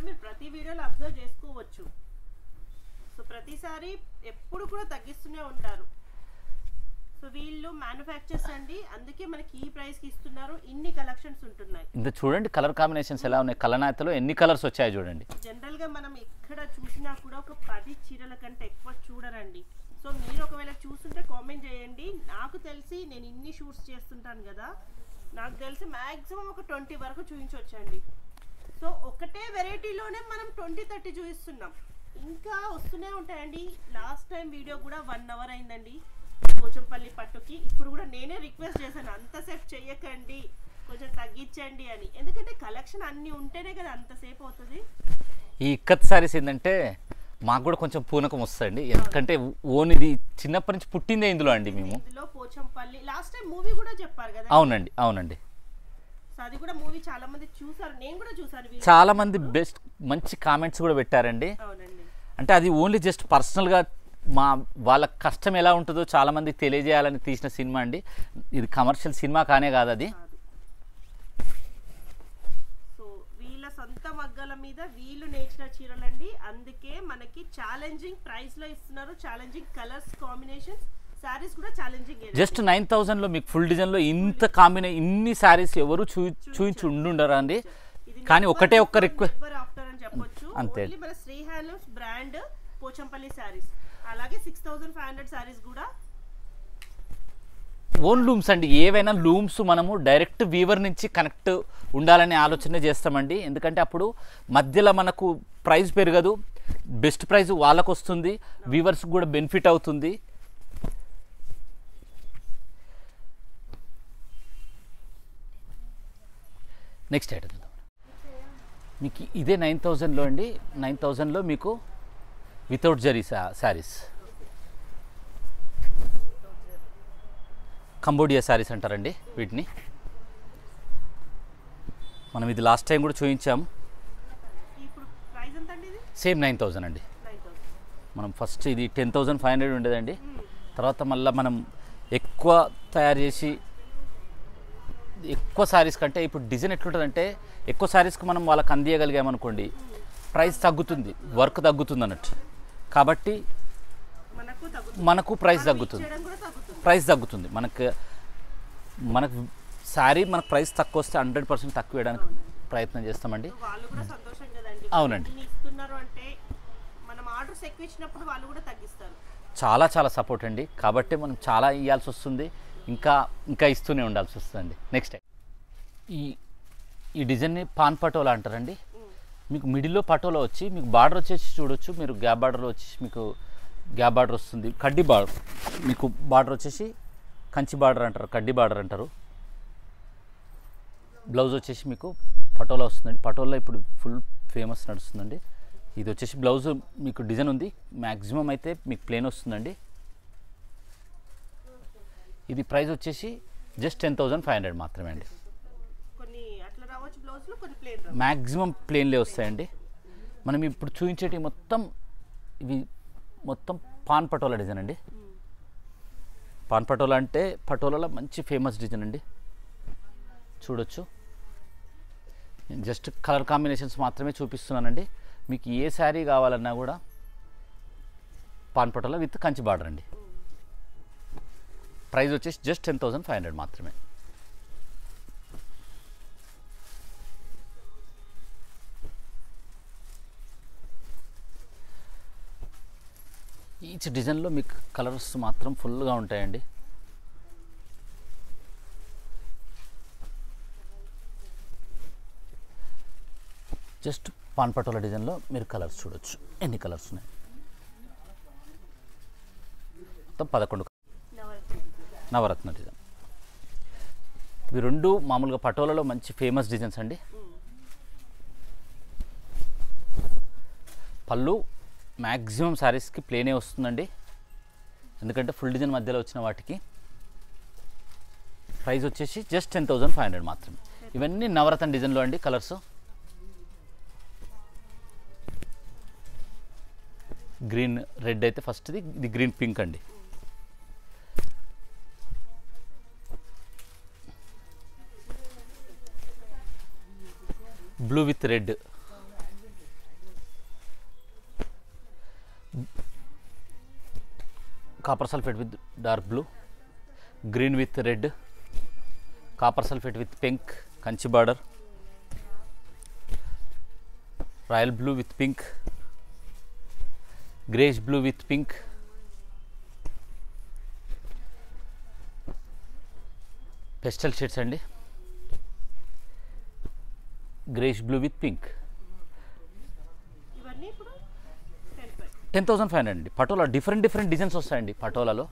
మీరు ప్రతి వీడియోలో అబ్జర్వ్ చేసుకోవచ్చు. సో ప్రతిసారి ఎప్పుడు కూడా తగ్గిస్తూనే ఉంటారు. సో వీళ్ళు మ్యానుఫ్యాక్చర్స్ అండి, అందుకే మనకి ఈ ప్రైస్కి ఇస్తున్నారు. ఇన్ని కలెక్షన్స్ ఉంటున్నాయి. ఇంత చూడండి కలర్ కాంబినేషన్స్ ఎలా ఉన్నాయి. కలనాయతలో ఎన్ని కలర్స్ వచ్చాయి చూడండి. జనరల్గా మనం ఎక్కడ చూసినా కూడా ఒక 10 చీరల కంటే ఎక్కువ చూడరండి. సో మీరు ఒకవేళ చూస్తుంటే కామెంట్ చేయండి. నాకు తెలిసి నేను ఇన్ని షూట్స్ చేస్తుంటాను కదా, నాకు తెలిసి మ్యాక్సిమం ఒక 20 వరకు చూపించవచ్చండి. సో ఒకటే వెరైటీలోనే మనం 20-30 చూపిస్తున్నాం, ఇంకా వస్తూనే ఉంటాయండి. లాస్ట్ టైం వీడియో కూడా 1 అవర్ అయిందండి పోచంపల్లి పట్టుకి. ఇప్పుడు కూడా నేనే రిక్వెస్ట్ చేశాను, అంతసేపు చెయ్యకండి, కొంచెం తగ్గించండి అని. ఎందుకంటే కలెక్షన్ అన్నీ ఉంటేనే కదా అంతసేపు అవుతుంది. ఈ ఇక్కత్ సారీస్ ఏంటంటే మాకు కూడా కొంచెం పూనకం వస్తుంది, ఎందుకంటే ఓన్ ఇది చిన్నప్పటి నుంచి పుట్టిందే ఇందులో అండి. మేము ఇందులో పోచంపల్లి లాస్ట్ టైం మూవీ కూడా చెప్పారు కదా. అవునండి. సో అది కూడా మూవీ చాలా మంది చూసారు, నేను కూడా చూసాను. చాలా మంది బెస్ట్ మంచి కామెంట్స్ కూడా పెట్టారండి. అవునండి. అంటే అది ఓన్లీ జస్ట్ పర్సనల్గా వాళ్ళ కష్టం ఎలా ఉంటుందో చాలా మందికి తెలియజేయాలని తీసిన సినిమా అండి. ఇది కమర్షియల్ సినిమా కానే కాదు అది. సో వీళ్ళ సొంత మగ్గల మీద వీళ్ళు నేర్చిన చీరలండి, అందుకే మనకి ఛాలెంజింగ్ ప్రైస్ లో ఇస్తున్నారు. ఛాలెంజింగ్ కలర్స్ కాంబినేషన్స్, సారీస్ కూడా ఛాలెంజింగ్. జస్ట్ 9000లో మీకు ఫుల్ డిజైన్లో ఇంత ఇన్ని సారీస్ ఎవరు చూపించి ఉండుండరా అండి. కానీ ఒక్క రిక్వెస్ట్ అంతే, మన శ్రీ హ్యాండ్లూమ్స్ బ్రాండ్ పోచంపల్లి సారీస్. అలాగే 6500 సారీస్ కూడా ఓన్ లూమ్స్ అండి. ఏవైనా లూమ్స్ మనము డైరెక్ట్ వీవర్ నుంచి కనెక్ట్ ఉండాలనే ఆలోచన చేస్తామండి. ఎందుకంటే అప్పుడు మధ్యలో మనకు ప్రైస్ పెరగదు, బెస్ట్ ప్రైస్ వాళ్ళకు వస్తుంది, వీవర్స్ కూడా బెనిఫిట్ అవుతుంది. నెక్స్ట్ ఐటమ్ చూద్దాం. మీకు ఇదే 9000లో అండి. 9000లో మీకు వితౌట్ జరీ శారీస్, కంబోడియా శారీస్ అంటారండి వీటిని. మనం ఇది లాస్ట్ టైం కూడా చూపించాము. ఇప్పుడు ప్రైస్ ఎంత అండి ఇది? సేమ్ 9,000 అండి. 9,000. మనం ఫస్ట్ ఇది 10,500 ఉండేదండి. తర్వాత మళ్ళీ మనం ఎక్కువ తయారు చేసి ఎక్కువ శారీస్ కంటే ఇప్పుడు డిజైన్ ఎట్లుంటుందంటే ఎక్కువ శారీస్కి మనం వాళ్ళకి అందియగలిగామనుకోండి ప్రైస్ తగ్గుతుంది, వర్క్ తగ్గుతుంది అన్నట్టు. కాబట్టి మనకు ప్రైస్ తగ్గుతుంది. మనకు శారీ మనకు ప్రైస్ తక్కువ వస్తే 100% తక్కువ వేయడానికి ప్రయత్నం చేస్తామండి. అవునండి, చాలా చాలా సపోర్ట్ అండి. కాబట్టి మనం చాలా ఇవ్వాల్సి వస్తుంది, ఇంకా ఇస్తూనే ఉండాల్సి వస్తుందండి. నెక్స్ట్ ఈ డిజైన్ని పాన్ పటోలా అంటారండి. మీకు మిడిల్లో పటోలా వచ్చి మీకు బార్డర్ వచ్చేసి చూడొచ్చు మీరు, గ్యాప్ బార్డర్లో వచ్చేసి మీకు గ్యాప్ బార్డర్ వస్తుంది. కడ్డీ బార్డర్ మీకు బార్డర్ వచ్చేసి కంచి బార్డర్ అంటారు, కడ్డీ బార్డర్ అంటారు. బ్లౌజ్ వచ్చేసి మీకు పటోలా వస్తుందండి. పటోలా ఇప్పుడు ఫుల్ ఫేమస్ నడుస్తుందండి. ఇది వచ్చేసి బ్లౌజ్ మీకు డిజైన్ ఉంది, మ్యాక్సిమం అయితే మీకు ప్లెయిన్ వస్తుందండి. ఇది ప్రైస్ వచ్చేసి జస్ట్ 10,500 మాత్రమే అండి. మ్యాక్సిమం ప్లెయిన్లే వస్తాయండి. మనం ఇప్పుడు చూపించేటి ఇవి మొత్తం పాన్ పటోలా డిజైన్ అండి. పాన్ పటోలా అంటే పటోలాలో మంచి ఫేమస్ డిజైన్ అండి. చూడొచ్చు, నేను జస్ట్ కలర్ కాంబినేషన్స్ మాత్రమే చూపిస్తున్నానండి. మీకు ఏ శారీ కావాలన్నా కూడా pan patola with Kanchi border అండి. ప్రైస్ వచ్చేసి జస్ట్ 10,500 మాత్రమే. ఈచ్ డిజైన్లో మీకు కలర్స్ మాత్రం ఫుల్గా ఉంటాయండి. జస్ట్ పాన్ పటోలా డిజైన్లో మీరు కలర్స్ చూడొచ్చు, ఎన్ని కలర్స్ ఉన్నాయి. మొత్తం 11 నవరత్న డిజైన్. ఇవి రెండు మామూలుగా పటోలాలో మంచి ఫేమస్ డిజైన్స్ అండి. పళ్ళు మ్యాక్సిమం శారీస్కి ప్లేనే వస్తుందండి, ఎందుకంటే ఫుల్ డిజైన్ మధ్యలో వచ్చిన వాటికి. ప్రైస్ వచ్చేసి జస్ట్ 10,500 మాత్రమే. ఇవన్నీ నవరత్న డిజైన్లో అండి. కలర్స్ గ్రీన్ రెడ్ అయితే ఫస్ట్ది, ఇది గ్రీన్ పింక్ అండి. Blue with red, copper sulphate with dark blue, green with red, copper sulphate with pink Kanchi border, royal blue with pink, greyish blue with pink, pastel shades అండి. Greyish blue with pink. 10,500 అండి. Patola different designs వస్తాయండి పటోలాలో.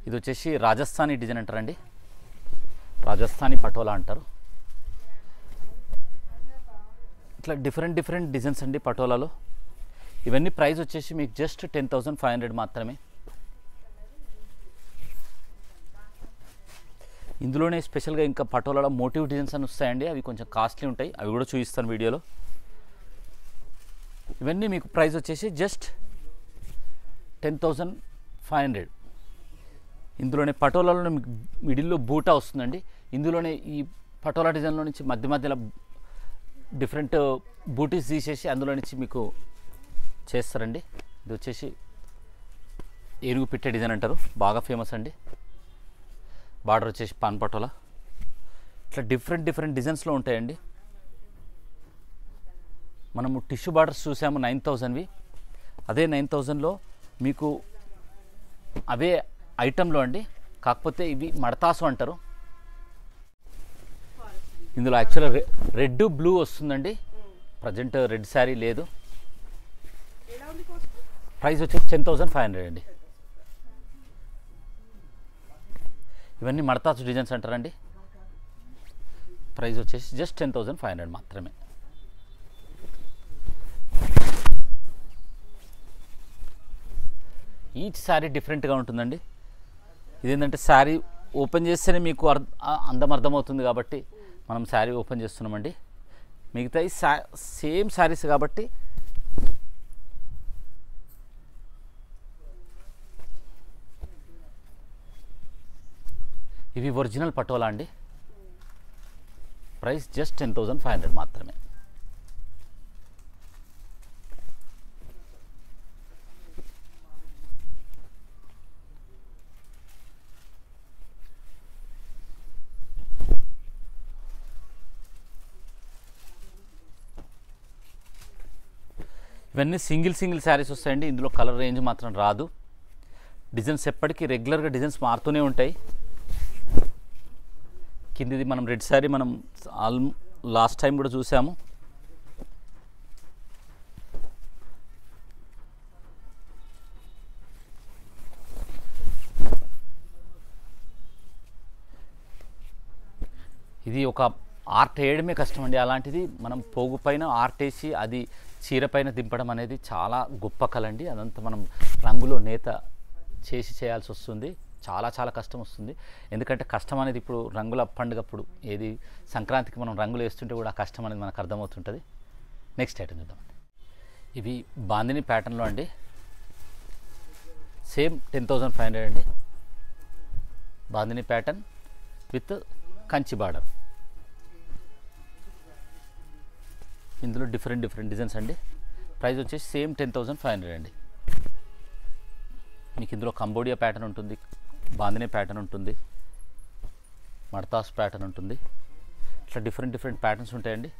ఇది వచ్చేసి Rajasthani design అంటారండి, రాజస్థానీ పటోలా అంటారు. ఇట్లా different designs అండి పటోలాలో. ఇవన్నీ ప్రైస్ వచ్చేసి మీకు జస్ట్ 10,500 మాత్రమే. ఇందులోనే స్పెషల్గా ఇంకా పటోలాలో మోటివ్ డిజైన్స్ అని వస్తాయండి, అవి కొంచెం కాస్ట్లీ ఉంటాయి, అవి కూడా చూపిస్తాను వీడియోలో. ఇవన్నీ మీకు ప్రైస్ వచ్చేసి జస్ట్ 10,500. ఇందులోనే పటోలాలో మీకు మిడిల్లో బూటా వస్తుందండి. ఇందులోనే ఈ పటోలా డిజైన్లో నుంచి మధ్యలో డిఫరెంట్ బూటీస్ తీసేసి అందులో నుంచి మీకు చేస్తారండి. ఇది వచ్చేసి ఏనుగు పిట్టే డిజైన్ అంటారు, బాగా ఫేమస్ అండి. బార్డర్ వచ్చేసి పాన్ పటోలా. ఇట్లా డిఫరెంట్ డిజైన్స్లో ఉంటాయండి. మనము టిష్యూ బార్డర్స్ చూసాము 9,000వి. అదే 9,000లో మీకు అవే ఐటెంలో అండి, కాకపోతే ఇవి మడతాసు అంటారు. ఇందులో యాక్చువల్గా రెడ్ బ్లూ వస్తుందండి. ప్రజెంట్ రెడ్ శారీ లేదు. ప్రైస్ వచ్చేసి 10,500 అండి. ఇవన్నీ మడతాసు డిజైన్స్ అంటారండి. ప్రైస్ వచ్చేసి జస్ట్ 10,500 మాత్రమే. ఈచ్ శారీ డిఫరెంట్గా ఉంటుందండి. ఇదేంటంటే శారీ ఓపెన్ చేస్తేనే మీకు అందం అర్థమవుతుంది కాబట్టి మనం శారీ ఓపెన్ చేస్తున్నామండి. మిగతాయి సేమ్ శారీస్ కాబట్టి ఇవి ఒరిజినల్ పటోలా అండి. ప్రైస్ జస్ట్ 10,500 మాత్రమే. ఇవన్నీ సింగిల్ శారీస్ వస్తాయండి. ఇందులో కలర్ రేంజ్ మాత్రం రాదు. డిజైన్స్ ఎప్పటికీ రెగ్యులర్గా డిజైన్స్ మారుతూనే ఉంటాయి. కిందిది మనం రెడ్ శారీ మనం లాస్ట్ టైం కూడా చూసాము. ఇది ఒక ఆర్ట్ వేయడమే కష్టం అండి. అలాంటిది మనం పోగు పైన ఆర్ట్ వేసి అది చీర పైన దింపడం అనేది చాలా గొప్ప కళ అండి. అదంతా మనం రంగులో నేత చేయాల్సి వస్తుంది. చాలా కష్టం వస్తుంది. ఎందుకంటే కష్టం అనేది ఇప్పుడు రంగుల పండుగప్పుడు ఏది సంక్రాంతికి మనం రంగులు వేస్తుంటే కూడా ఆ కష్టం అనేది మనకు అర్థమవుతుంటుంది. నెక్స్ట్ ఐటమ్ చూద్దామండి. ఇవి బాందిని ప్యాటర్న్లో అండి. సేమ్ 10,500 అండి. Bandhani pattern with Kanchi border. ఇందులో డిఫరెంట్ డిజైన్స్ అండి. ప్రైస్ వచ్చేసి సేమ్ 10,500 అండి. మీకు ఇందులో కంబోడియా ప్యాటర్న్ ఉంటుంది, బాందిని ప్యాటర్న్ ఉంటుంది, మడతాస్ ప్యాటర్న్ ఉంటుంది. ఇట్లా డిఫరెంట్ ప్యాటర్న్స్ ఉంటాయండి.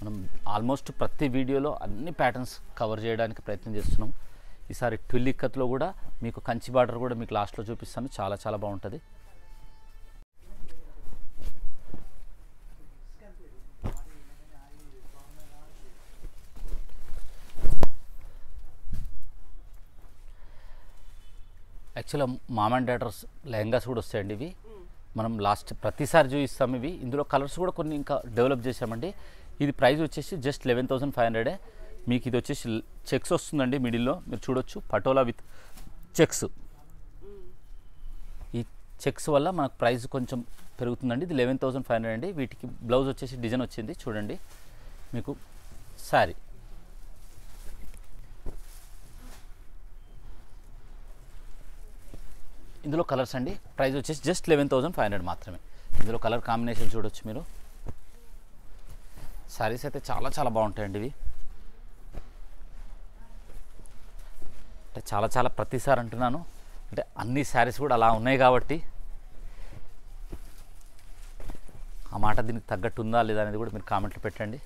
మనం ఆల్మోస్ట్ ప్రతి వీడియోలో అన్ని ప్యాటర్న్స్ కవర్ చేయడానికి ప్రయత్నం చేస్తున్నాం. ఈసారి ట్విల్లిక్కత్లో కూడా మీకు కంచి బార్డర్ కూడా మీకు లాస్ట్లో చూపిస్తాను. చాలా బాగుంటుంది. యాక్చువల్గా మామ్ అండ్ డాటర్స్ లెహంగాస్ కూడా వస్తాయండి. ఇవి మనం లాస్ట్ ప్రతిసారి చూపిస్తాం. ఇవి ఇందులో కలర్స్ కూడా కొన్ని ఇంకా డెవలప్ చేసామండి. ఇది ప్రైస్ వచ్చేసి జస్ట్ 11,500. మీకు ఇది వచ్చేసి చెక్స్ వస్తుందండి. మిడిల్లో మీరు చూడొచ్చు పటోలా విత్ చెక్స్. ఈ చెక్స్ వల్ల మనకు ప్రైస్ కొంచెం పెరుగుతుందండి. ఇది 11,500 అండి. వీటికి బ్లౌజ్ వచ్చేసి డిజైన్ వచ్చింది చూడండి. మీకు శారీ ఇందులో కలర్స్ అండి. ప్రైస్ వచ్చేసి జస్ట్ 11,500 మాత్రమే. ఇందులో కలర్ కాంబినేషన్ చూడొచ్చు మీరు. శారీస్ అయితే చాలా బాగుంటాయండి. ఇవి అంటే చాలా ప్రతిసారి అంటున్నాను. అంటే అన్ని శారీస్ కూడా అలా ఉన్నాయి కాబట్టి ఆ మాట దీనికి తగ్గట్టు ఉందా లేదా అనేది కూడా మీరు కామెంట్లో పెట్టండి.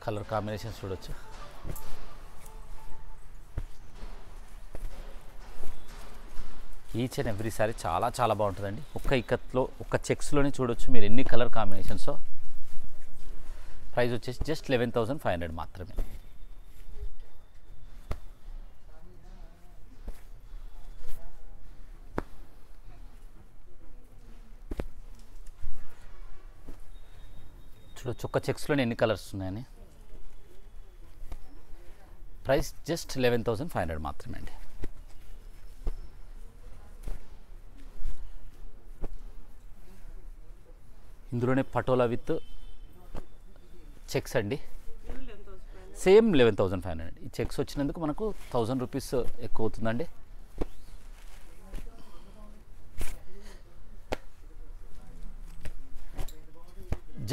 కలర్ కాంబినేషన్స్ చూడొచ్చు. ఈచ్ అండ్ ఎవ్రీ సారీ చాలా బాగుంటుందండి. ఒక్క ఇక్కత్లో ఒక్క చెక్స్లోనే చూడొచ్చు మీరు ఎన్ని కలర్ కాంబినేషన్స్. ప్రైస్ వచ్చేసి జస్ట్ 11,500 మాత్రమే. చూడొచ్చు ఒక్క చెక్స్లోనే ఎన్ని కలర్స్ ఉన్నాయని. ప్రైస్ జస్ట్ 11,500 మాత్రమే అండి. ఇందులోనే పటోలా విత్ చెక్స్ అండి. సేమ్ 11,500 అండి. ఈ చెక్స్ వచ్చినందుకు మనకు 1,000 రూపీస్ ఎక్కువ అవుతుందండి.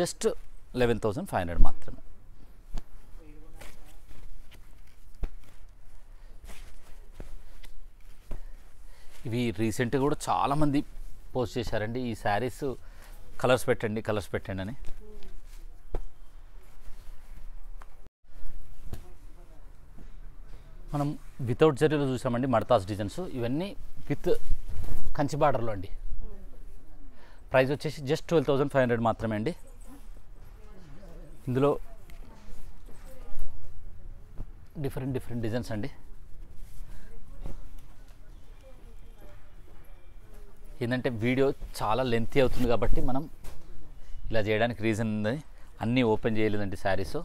జస్ట్ 11,500 మాత్రమే. ఇవి రీసెంట్గా కూడా చాలామంది పోస్ట్ చేశారండి. ఈ శారీస్ కలర్స్ పెట్టండి అని. మనం వితౌట్ జరీలో చూసామండి మడతాస్ డిజైన్స్. ఇవన్నీ విత్ కంచి బార్డర్లో అండి. ప్రైస్ వచ్చేసి జస్ట్ 12,500 మాత్రమే అండి. ఇందులో డిఫరెంట్ డిజైన్స్ అండి. ఏంటంటే వీడియో చాలా లెంతీ అవుతుంది కాబట్టి మనం ఇలా చేయడానికి రీజన్ ఉంది. అన్నీ ఓపెన్ చేయలేదండి శారీస్.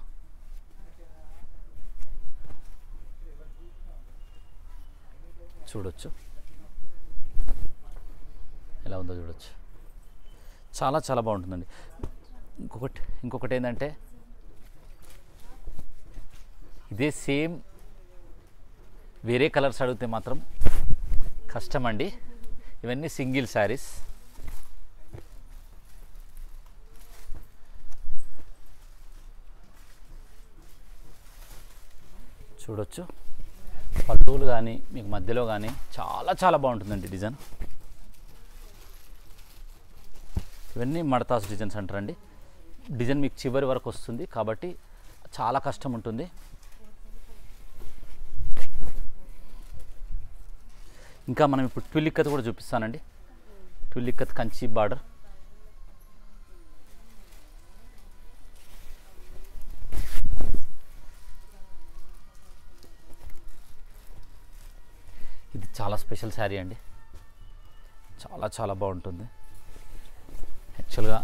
చూడొచ్చు ఎలా ఉందో చూడొచ్చు. చాలా చాలా బాగుంటుందండి. ఇంకొకటి ఏంటంటే ఇదే సేమ్ వేరే కలర్స్ అడిగితే మాత్రం కష్టం అండి. ఇవన్నీ సింగిల్ శారీస్. చూడొచ్చు పళ్ళులు కానీ మీకు మధ్యలో కానీ చాలా చాలా బాగుంటుందండి డిజైన్. ఇవన్నీ మడతాస్ డిజైన్స్ అంటారండి. డిజైన్ మీకు చివరి వరకు వస్తుంది కాబట్టి చాలా కష్టం ఉంటుంది. ఇంకా మనం ఇప్పుడు ట్విల్ కూడా చూపిస్తానండి. Twill Kanchi border. ఇది చాలా స్పెషల్ శారీ అండి. చాలా చాలా బాగుంటుంది. యాక్చువల్గా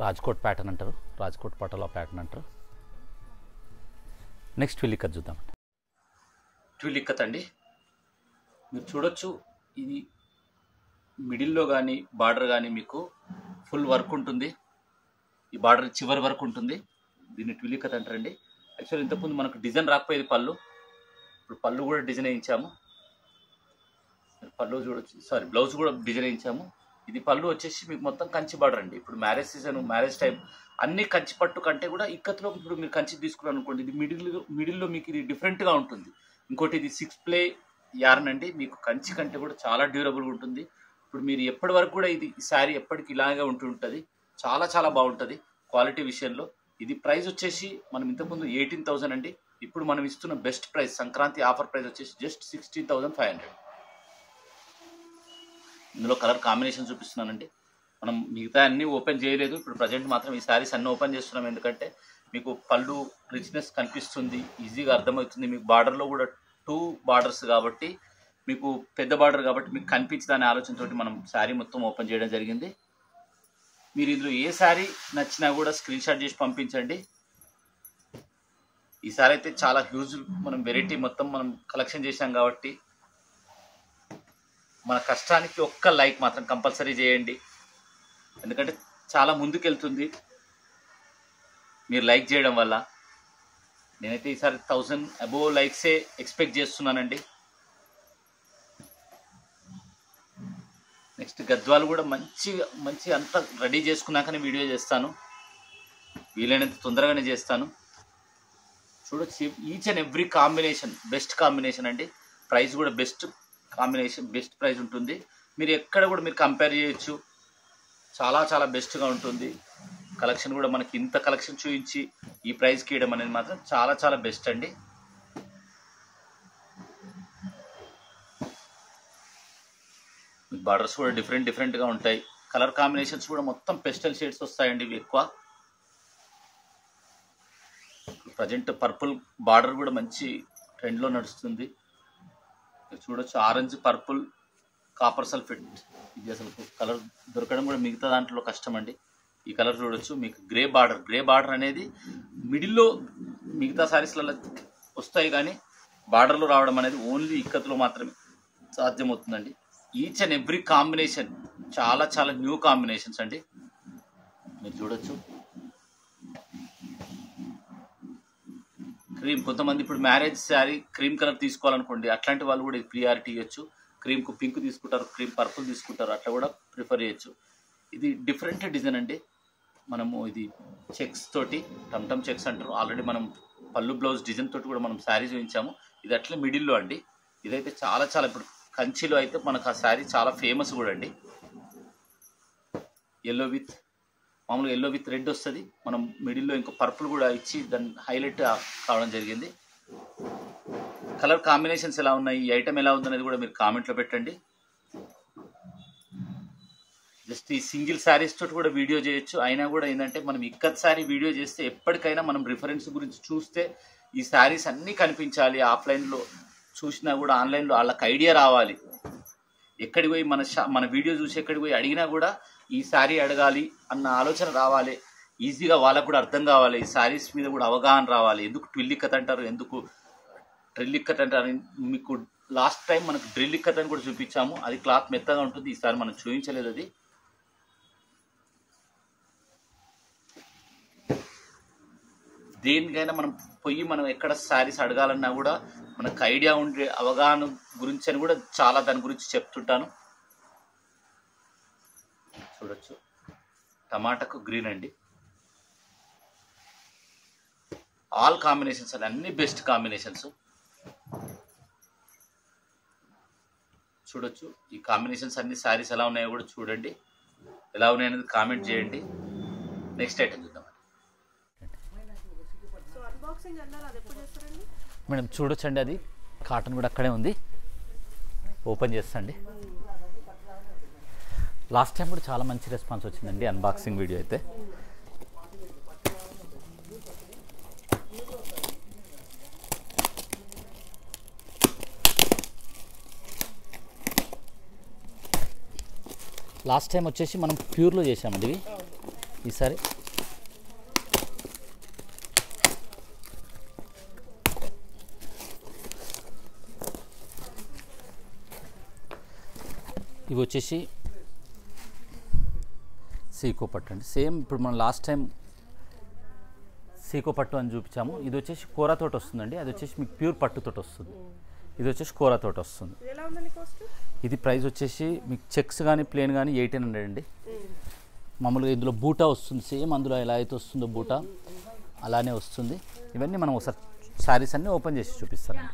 రాజ్కోట్ ప్యాటర్న్ అంటారు, రాజ్కోట్ పటోలా ప్యాటర్న్ అంటారు. నెక్స్ట్ ట్విల్ చూద్దాం. ట్విల్ అండి మీరు చూడొచ్చు. ఇది మిడిల్లో కానీ బార్డర్ కానీ మీకు ఫుల్ వర్క్ ఉంటుంది. ఈ బార్డర్ చివరి వరకు ఉంటుంది. దీన్ని ట్విల్ అంటారండి. యాక్చువల్లీ ఇంతకుముందు మనకు డిజైన్ రాకపోయేది పళ్ళు. ఇప్పుడు పళ్ళు కూడా డిజైన్ వేయించాము. పళ్ళు చూడొచ్చు, సారీ బ్లౌజ్ కూడా డిజైన్ వేయించాము. ఇది పళ్ళు వచ్చేసి మీకు మొత్తం కంచి బార్డర్ అండి. ఇప్పుడు మ్యారేజ్ సీజన్, మ్యారేజ్ టైం అన్ని కంచి పట్టు కంటే కూడా ఇక్కత్లో ఇప్పుడు మీరు కంచి తీసుకున్నారు అనుకోండి, ఇది మిడిల్లో మీకు ఇది డిఫరెంట్గా ఉంటుంది. ఇంకోటి ఇది 6 ప్లే యార్న్ అండి. మీకు కంచి కంటే కూడా చాలా డ్యూరబుల్గా ఉంటుంది. ఇప్పుడు మీరు ఎప్పటి వరకు కూడా ఇది శారీ ఎప్పటికి ఇలాగే ఉంటుంటుంది. చాలా చాలా బాగుంటుంది క్వాలిటీ విషయంలో. ఇది ప్రైస్ వచ్చేసి మనం ఇంతకుముందు 18,000 అండి. ఇప్పుడు మనం ఇస్తున్న best price Sankranti offer price వచ్చేసి జస్ట్ 16,500. ఇందులో కలర్ కాంబినేషన్ చూపిస్తున్నానండి. మనం మిగతా అన్నీ ఓపెన్ చేయలేదు. ఇప్పుడు ప్రజెంట్ మాత్రం ఈ శారీస్ అన్నీ ఓపెన్ చేస్తున్నాం. ఎందుకంటే మీకు పళ్ళు రిచ్నెస్ కనిపిస్తుంది, ఈజీగా అర్థమవుతుంది. మీకు బార్డర్లో కూడా 2 బార్డర్స్ కాబట్టి మీకు పెద్ద బార్డర్ కాబట్టి మీకు కనిపించదనే ఆలోచనతోటి మనం శారీ మొత్తం ఓపెన్ చేయడం జరిగింది. మీరు ఇందులో ఏ శారీ నచ్చినా కూడా స్క్రీన్ షాట్ చేసి పంపించండి. ఈ శారీ అయితే చాలా హ్యూజ్ మనం వెరైటీ మొత్తం మనం కలెక్షన్ చేశాం కాబట్టి మన కష్టానికి ఒక్క లైక్ మాత్రం కంపల్సరీ చేయండి. ఎందుకంటే చాలా ముందుకెళ్తుంది మీరు లైక్ చేయడం వల్ల. నేనైతే ఈసారి 1000 అబోవ్ లైక్సే ఎక్స్పెక్ట్ చేస్తున్నానండి. నెక్స్ట్ గద్వాలు కూడా మంచి అంతా రెడీ చేసుకున్నాకనే వీడియో చేస్తాను. వీలైనంత తొందరగానే చేస్తాను. చూడొచ్చు each and every combination best combination అండి. ప్రైస్ కూడా బెస్ట్ కాంబినేషన్, బెస్ట్ ప్రైస్ ఉంటుంది. మీరు ఎక్కడ కూడా మీరు కంపేర్ చేయొచ్చు. చాలా చాలా బెస్ట్గా ఉంటుంది. కలెక్షన్ కూడా మనకి ఇంత కలెక్షన్ చూపించి ఈ ప్రైస్కి ఇవ్వడం అనేది మాత్రం చాలా చాలా బెస్ట్ అండి. బార్డర్స్ కూడా డిఫరెంట్గా ఉంటాయి. కలర్ కాంబినేషన్స్ కూడా మొత్తం పెస్టల్ షేడ్స్ వస్తాయండి ఇవి ఎక్కువ. ప్రజెంట్ పర్పుల్ బార్డర్ కూడా మంచి ట్రెండ్లో నడుస్తుంది. చూడొచ్చు ఆరెంజ్, పర్పుల్, కాపర్ సల్ఫేట్. ఇది అసలు కలర్ దొరకడం కూడా మిగతా దాంట్లో కష్టం అండి. ఈ కలర్ చూడొచ్చు. మీకు గ్రే బార్డర్ అనేది మిడిల్లో మిగతా శారీస్లలో వస్తాయి కానీ బార్డర్లో రావడం అనేది ఓన్లీ ఇక్కత్లో మాత్రమే సాధ్యమవుతుందండి. ఈచ్ అండ్ ఎవ్రీ కాంబినేషన్ చాలా చాలా న్యూ కాంబినేషన్స్ అండి. మీరు చూడొచ్చు క్రీమ్. కొంతమంది ఇప్పుడు మ్యారేజ్ శారీ క్రీమ్ కలర్ తీసుకోవాలనుకోండి, అట్లాంటి వాళ్ళు కూడా ఇది ప్రియారిటీ ఇవ్వచ్చు. క్రీమ్కు పింక్ తీసుకుంటారు, క్రీమ్ పర్పుల్ తీసుకుంటారు, అట్లా కూడా ప్రిఫర్ చేయొచ్చు. ఇది డిఫరెంట్ డిజైన్ అండి. మనము ఇది చెక్స్ తోటి టమ్ చెక్స్ అంటారు. ఆల్రెడీ మనం పళ్ళు బ్లౌజ్ డిజైన్ తోటి కూడా మనం శారీ చూపించాము. ఇది అట్లా మిడిల్లో అండి. ఇదైతే చాలా చాలా ఇప్పుడు కంచిలో అయితే మనకు ఆ శారీ చాలా ఫేమస్ కూడా అండి. మామూలుగా ఎల్లో విత్ రెడ్ వస్తుంది. మనం మిడిల్లో ఇంకో పర్పుల్ కూడా ఇచ్చి దాన్ని హైలైట్ కావడం జరిగింది. కలర్ కాంబినేషన్స్ ఎలా ఉన్నాయి, ఈ ఐటమ్ ఎలా ఉందనేది కూడా మీరు కామెంట్లో పెట్టండి. జస్ట్ ఈ సింగిల్ శారీస్ తోటి కూడా వీడియో చేయొచ్చు. అయినా కూడా ఏంటంటే మనం ఇక్కత్ శారీ వీడియో చేస్తే ఎప్పటికైనా మనం రిఫరెన్స్ గురించి చూస్తే ఈ శారీస్ అన్నీ కనిపించాలి. ఆఫ్లైన్లో చూసినా కూడా ఆన్లైన్లో వాళ్ళకి ఐడియా రావాలి. ఎక్కడికి పోయి మన వీడియో చూసి ఎక్కడికి పోయి అడిగినా కూడా ఈ శారీ అడగాలి అన్న ఆలోచన రావాలి. ఈజీగా వాళ్ళకు కూడా అర్థం కావాలి. ఈ శారీస్ మీద కూడా అవగాహన రావాలి. ఎందుకు ట్విల్ ఇక్కత్ అంటారు, ఎందుకు ట్రిల్ ఇక్కత్ అంటారు, మీకు లాస్ట్ టైం మనకు డ్రిల్ ఇక్కతని కూడా చూపించాము, అది క్లాత్ మెత్తగా ఉంటుంది. ఈసారి మనం చూపించలేదు అది. దేనికైనా మనం ఎక్కడ శారీస్ అడగాలన్నా కూడా మనకు ఐడియా ఉండే అవగాహన గురించి అని కూడా చాలా దాని గురించి చెప్తుంటాను. చూడొచ్చు, టమాటాకు గ్రీన్ అండి. ఆల్ కాంబినేషన్స్ అండి, అన్ని బెస్ట్ కాంబినేషన్స్. చూడొచ్చు ఈ కాంబినేషన్స్ అన్ని శారీస్ ఎలా ఉన్నాయో కూడా చూడండి, ఎలా ఉన్నాయనేది కామెంట్ చేయండి. నెక్స్ట్ ఐటమ్ చూద్దాం మేడం. చూడొచ్చండి, అది కాటన్ కూడా అక్కడే ఉంది. ఓపెన్ చేస్తండి. లాస్ట్ టైం కూడా చాలా మంచి రెస్పాన్స్ వచ్చిందండి అన్బాక్సింగ్ వీడియో అయితే. లాస్ట్ టైం వచ్చేసి మనం ప్యూర్లో చేసామండి ఇవి. ఈసారి ఇవి వచ్చేసి సీకో పట్టు అండి. సేమ్ ఇప్పుడు మనం లాస్ట్ టైం సీకో పట్టు అని చూపించాము. ఇది వచ్చేసి కూరతోటి వస్తుందండి, అది వచ్చేసి మీకు ప్యూర్ పట్టుతోటి వస్తుంది. ఇది వచ్చేసి కూరతోటి వస్తుంది. ఇది ప్రైస్ వచ్చేసి మీకు చెక్స్ కానీ ప్లేన్ కానీ 1800 అండి. మామూలుగా ఇందులో బూటా వస్తుంది, సేమ్ అందులో ఎలా అయితే వస్తుందో బూటా అలానే వస్తుంది. ఇవన్నీ మనం ఒకసారి శారీస్ అన్నీ ఓపెన్ చేసి చూపిస్తానండి.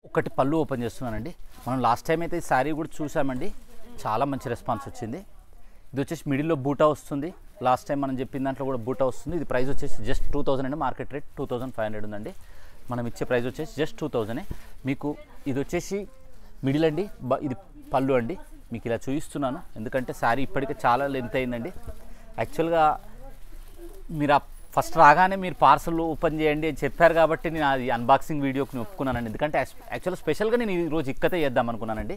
ఒకటి పళ్ళు ఓపెన్ చేస్తున్నానండి. మనం లాస్ట్ టైం అయితే ఈ శారీ కూడా చూసామండి, చాలా మంచి రెస్పాన్స్ వచ్చింది. ఇది వచ్చేసి మిడిల్లో బూటా వస్తుంది. లాస్ట్ టైం మనం చెప్పిన దాంట్లో కూడా బూటా వస్తుంది. ఇది ప్రైస్ వచ్చేసి జస్ట్ 2000 అండి. మార్కెట్ రేట్ 2500 ఉందండి. మనం ఇచ్చే ప్రైస్ వచ్చేసి జస్ట్ 2000. మీకు ఇది వచ్చేసి మిడిల్ అండి, ఇది పళ్ళు అండి. మీకు ఇలా చూపిస్తున్నాను ఎందుకంటే శారీ ఇప్పటికే చాలా లెంత్ అయిందండి. యాక్చువల్గా మీరు ఫస్ట్ రాగానే మీరు పార్సల్ ఓపెన్ చేయండి అని చెప్పారు కాబట్టి నేను అది అన్బాక్సింగ్ వీడియోకి ఒప్పుకున్నానండి. ఎందుకంటే యాక్చువల్గా స్పెషల్గా నేను ఈరోజు ఇక్కతే చేద్దాం అనుకున్నానండి.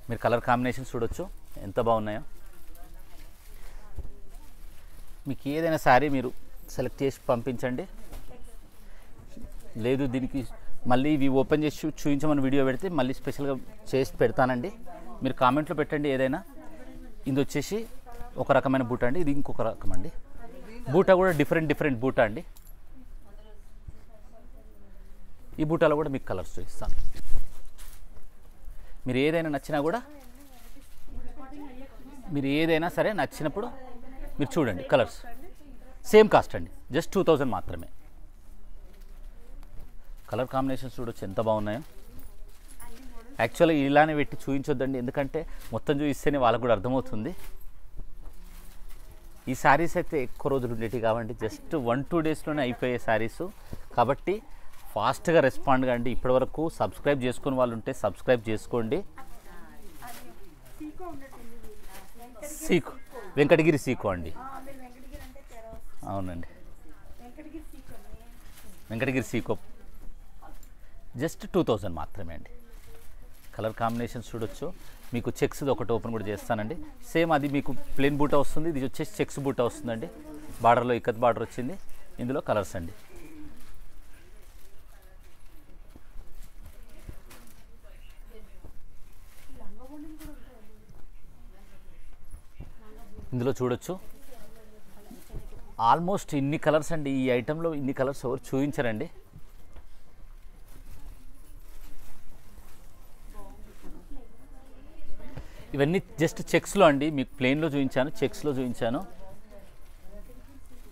మీరు కలర్ కాంబినేషన్స్ చూడొచ్చు ఎంత బాగున్నాయో. మీకు ఏదైనా శారీ మీరు సెలెక్ట్ చేసి పంపించండి. లేదు దీనికి మళ్ళీ ఇవి ఓపెన్ చేసి చూపించమని వీడియో పెడితే మళ్ళీ స్పెషల్గా చేసి పెడతానండి. మీరు కామెంట్లో పెట్టండి ఏదైనా. ఇది వచ్చేసి ఒక రకమైన బూటా అండి, ఇది ఇంకొక రకం అండి. బూటా కూడా డిఫరెంట్ బూటా అండి. ఈ బూటాలో కూడా మీకు కలర్స్ చూపిస్తాను. మీరు ఏదైనా నచ్చినా కూడా మీరు ఏదైనా సరే నచ్చినప్పుడు మీరు చూడండి కలర్స్. సేమ్ కాస్ట్ అండి, జస్ట్ 2000 మాత్రమే. కలర్ కాంబినేషన్స్ చూడొచ్చు ఎంత బాగున్నాయో. యాక్చువల్గా ఇలానే పెట్టి చూపించొద్దండి, ఎందుకంటే మొత్తం చూపిస్తేనే వాళ్ళకు కూడా అర్థమవుతుంది. ఈ శారీస్ అయితే ఎక్కువ రోజులు ఉండేవి కాబట్టి జస్ట్ 1-2 డేస్లోనే అయిపోయే శారీస్ కాబట్టి ఫాస్ట్గా రెస్పాండ్ కండి. ఇప్పటివరకు సబ్స్క్రైబ్ చేసుకుని వాళ్ళు ఉంటే సబ్స్క్రైబ్ చేసుకోండి. సీకో వెంకటగిరి సీకో అండి. అవునండి, వెంకటగిరి సీకో జస్ట్ 2000 మాత్రమే అండి. కలర్ కాంబినేషన్స్ చూడొచ్చు. మీకు చెక్స్ ఒకటి ఓపెన్ కూడా చేస్తానండి. సేమ్ అది మీకు ప్లెయిన్ బూటా వస్తుంది, ఇది వచ్చేసి చెక్స్ బూటా వస్తుందండి. బార్డర్లో ఇక్కత్ బార్డర్ వచ్చింది. ఇందులో కలర్స్ అండి. ఇందులో చూడొచ్చు ఆల్మోస్ట్ ఇన్ని కలర్స్ అండి. ఈ ఐటెంలో ఇన్ని కలర్స్ ఎవరు చూపించరండి. ఇవన్నీ జస్ట్ చెక్స్లో అండి, మీకు ప్లెయిన్లో చూపించాను, చెక్స్లో చూపించాను.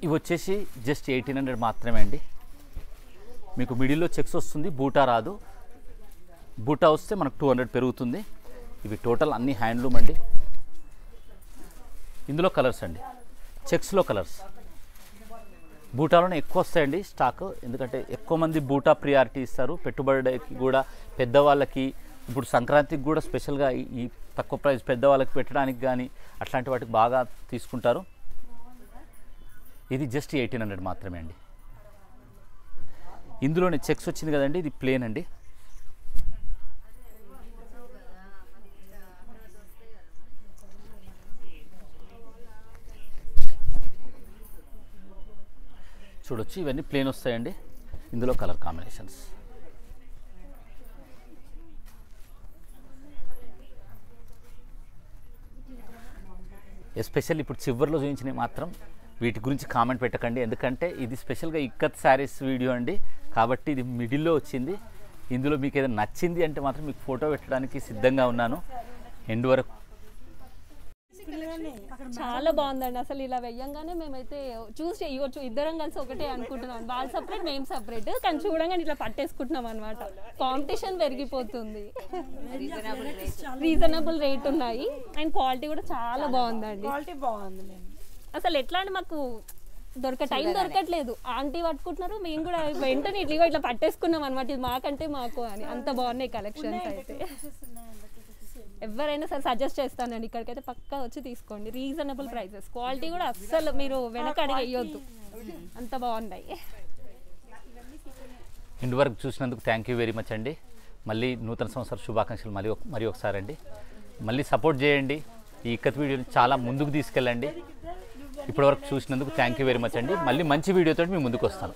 ఇవి వచ్చేసి జస్ట్ 1800 మాత్రమే అండి. మీకు మిడిల్లో చెక్స్ వస్తుంది, బూటా రాదు. బూటా వస్తే మనకు 200 పెరుగుతుంది. ఇవి టోటల్ అన్ని హ్యాండ్లూమ్ అండి. ఇందులో కలర్స్ అండి, చెక్స్లో కలర్స్. బూటాలోనే ఎక్కువ వస్తాయండి స్టాక్, ఎందుకంటే ఎక్కువ మంది బూటా ప్రియారిటీ ఇస్తారు. పెట్టుబడికి కూడా, పెద్దవాళ్ళకి, ఇప్పుడు సంక్రాంతికి కూడా స్పెషల్గా ఈ తక్కువ ప్రైస్ పెద్దవాళ్ళకి పెట్టడానికి కానీ అట్లాంటి వాటికి బాగా తీసుకుంటారు. ఇది జస్ట్ 1800 మాత్రమే అండి. ఇందులోనే చెక్స్ వచ్చింది కదండి, ఇది ప్లేన్ అండి. చూడొచ్చు, ఇవన్నీ ప్లేన్ వస్తాయండి. ఇందులో కలర్ కాంబినేషన్స్. ఎస్పెషల్ ఇప్పుడు చివరిలో చూపించినవి మాత్రం వీటి గురించి కామెంట్ పెట్టకండి, ఎందుకంటే ఇది స్పెషల్గా ఇక్కత్ శారీస్ వీడియో అండి, కాబట్టి ఇది మిడిల్లో వచ్చింది. ఇందులో మీకు ఏదైనా నచ్చింది అంటే మాత్రం మీకు ఫోటో పెట్టడానికి సిద్ధంగా ఉన్నాను. ఎండ్ వరకు చాలా బాగుందండి. అసలు ఇలా వెయ్యంగానే మేమైతే చూస్ చేయవచ్చు, ఇద్దరం కలిసి ఒకటే అనుకుంటున్నాం. వాళ్ళు సపరేట్, మేము సపరేట్, కానీ చూడంగానే ఇట్లా పట్టేసుకుంటున్నాం అనమాట. కాంపిటీషన్ పెరిగిపోతుంది. రీజనబుల్ రేట్ ఉన్నాయి అండ్ క్వాలిటీ కూడా చాలా బాగుందండి. అసలు ఎట్లా అంటే మాకు టైం దొరకట్లేదు. ఆంటీ పట్టుకుంటున్నారు, మేము కూడా వెంటనే ఇట్లా పట్టేసుకున్నాం అనమాట. ఇది మాకంటే మాకు అని, అంత బాగున్నాయి కలెక్షన్స్. అయితే ఎవరైనా సరే సజెస్ట్ చేస్తానండి, ఇక్కడికైతే పక్కా వచ్చి తీసుకోండి. రీజనబుల్ ప్రైసెస్, క్వాలిటీ కూడా అస్సలు మీరు వెనకడి వేయొద్దు, అంత బాగున్నాయి. ఎండ్ వరకు చూసినందుకు థ్యాంక్ యూ వెరీ మచ్ అండి. మళ్ళీ నూతన సంవత్సర శుభాకాంక్షలు మరి ఒకసారి అండి. మళ్ళీ సపోర్ట్ చేయండి, ఈ ఇక్కత్ వీడియోని చాలా ముందుకు తీసుకెళ్ళండి. ఇప్పటివరకు చూసినందుకు థ్యాంక్ యూ వెరీ మచ్ అండి. మళ్ళీ మంచి వీడియోతో మీ ముందుకు వస్తాను.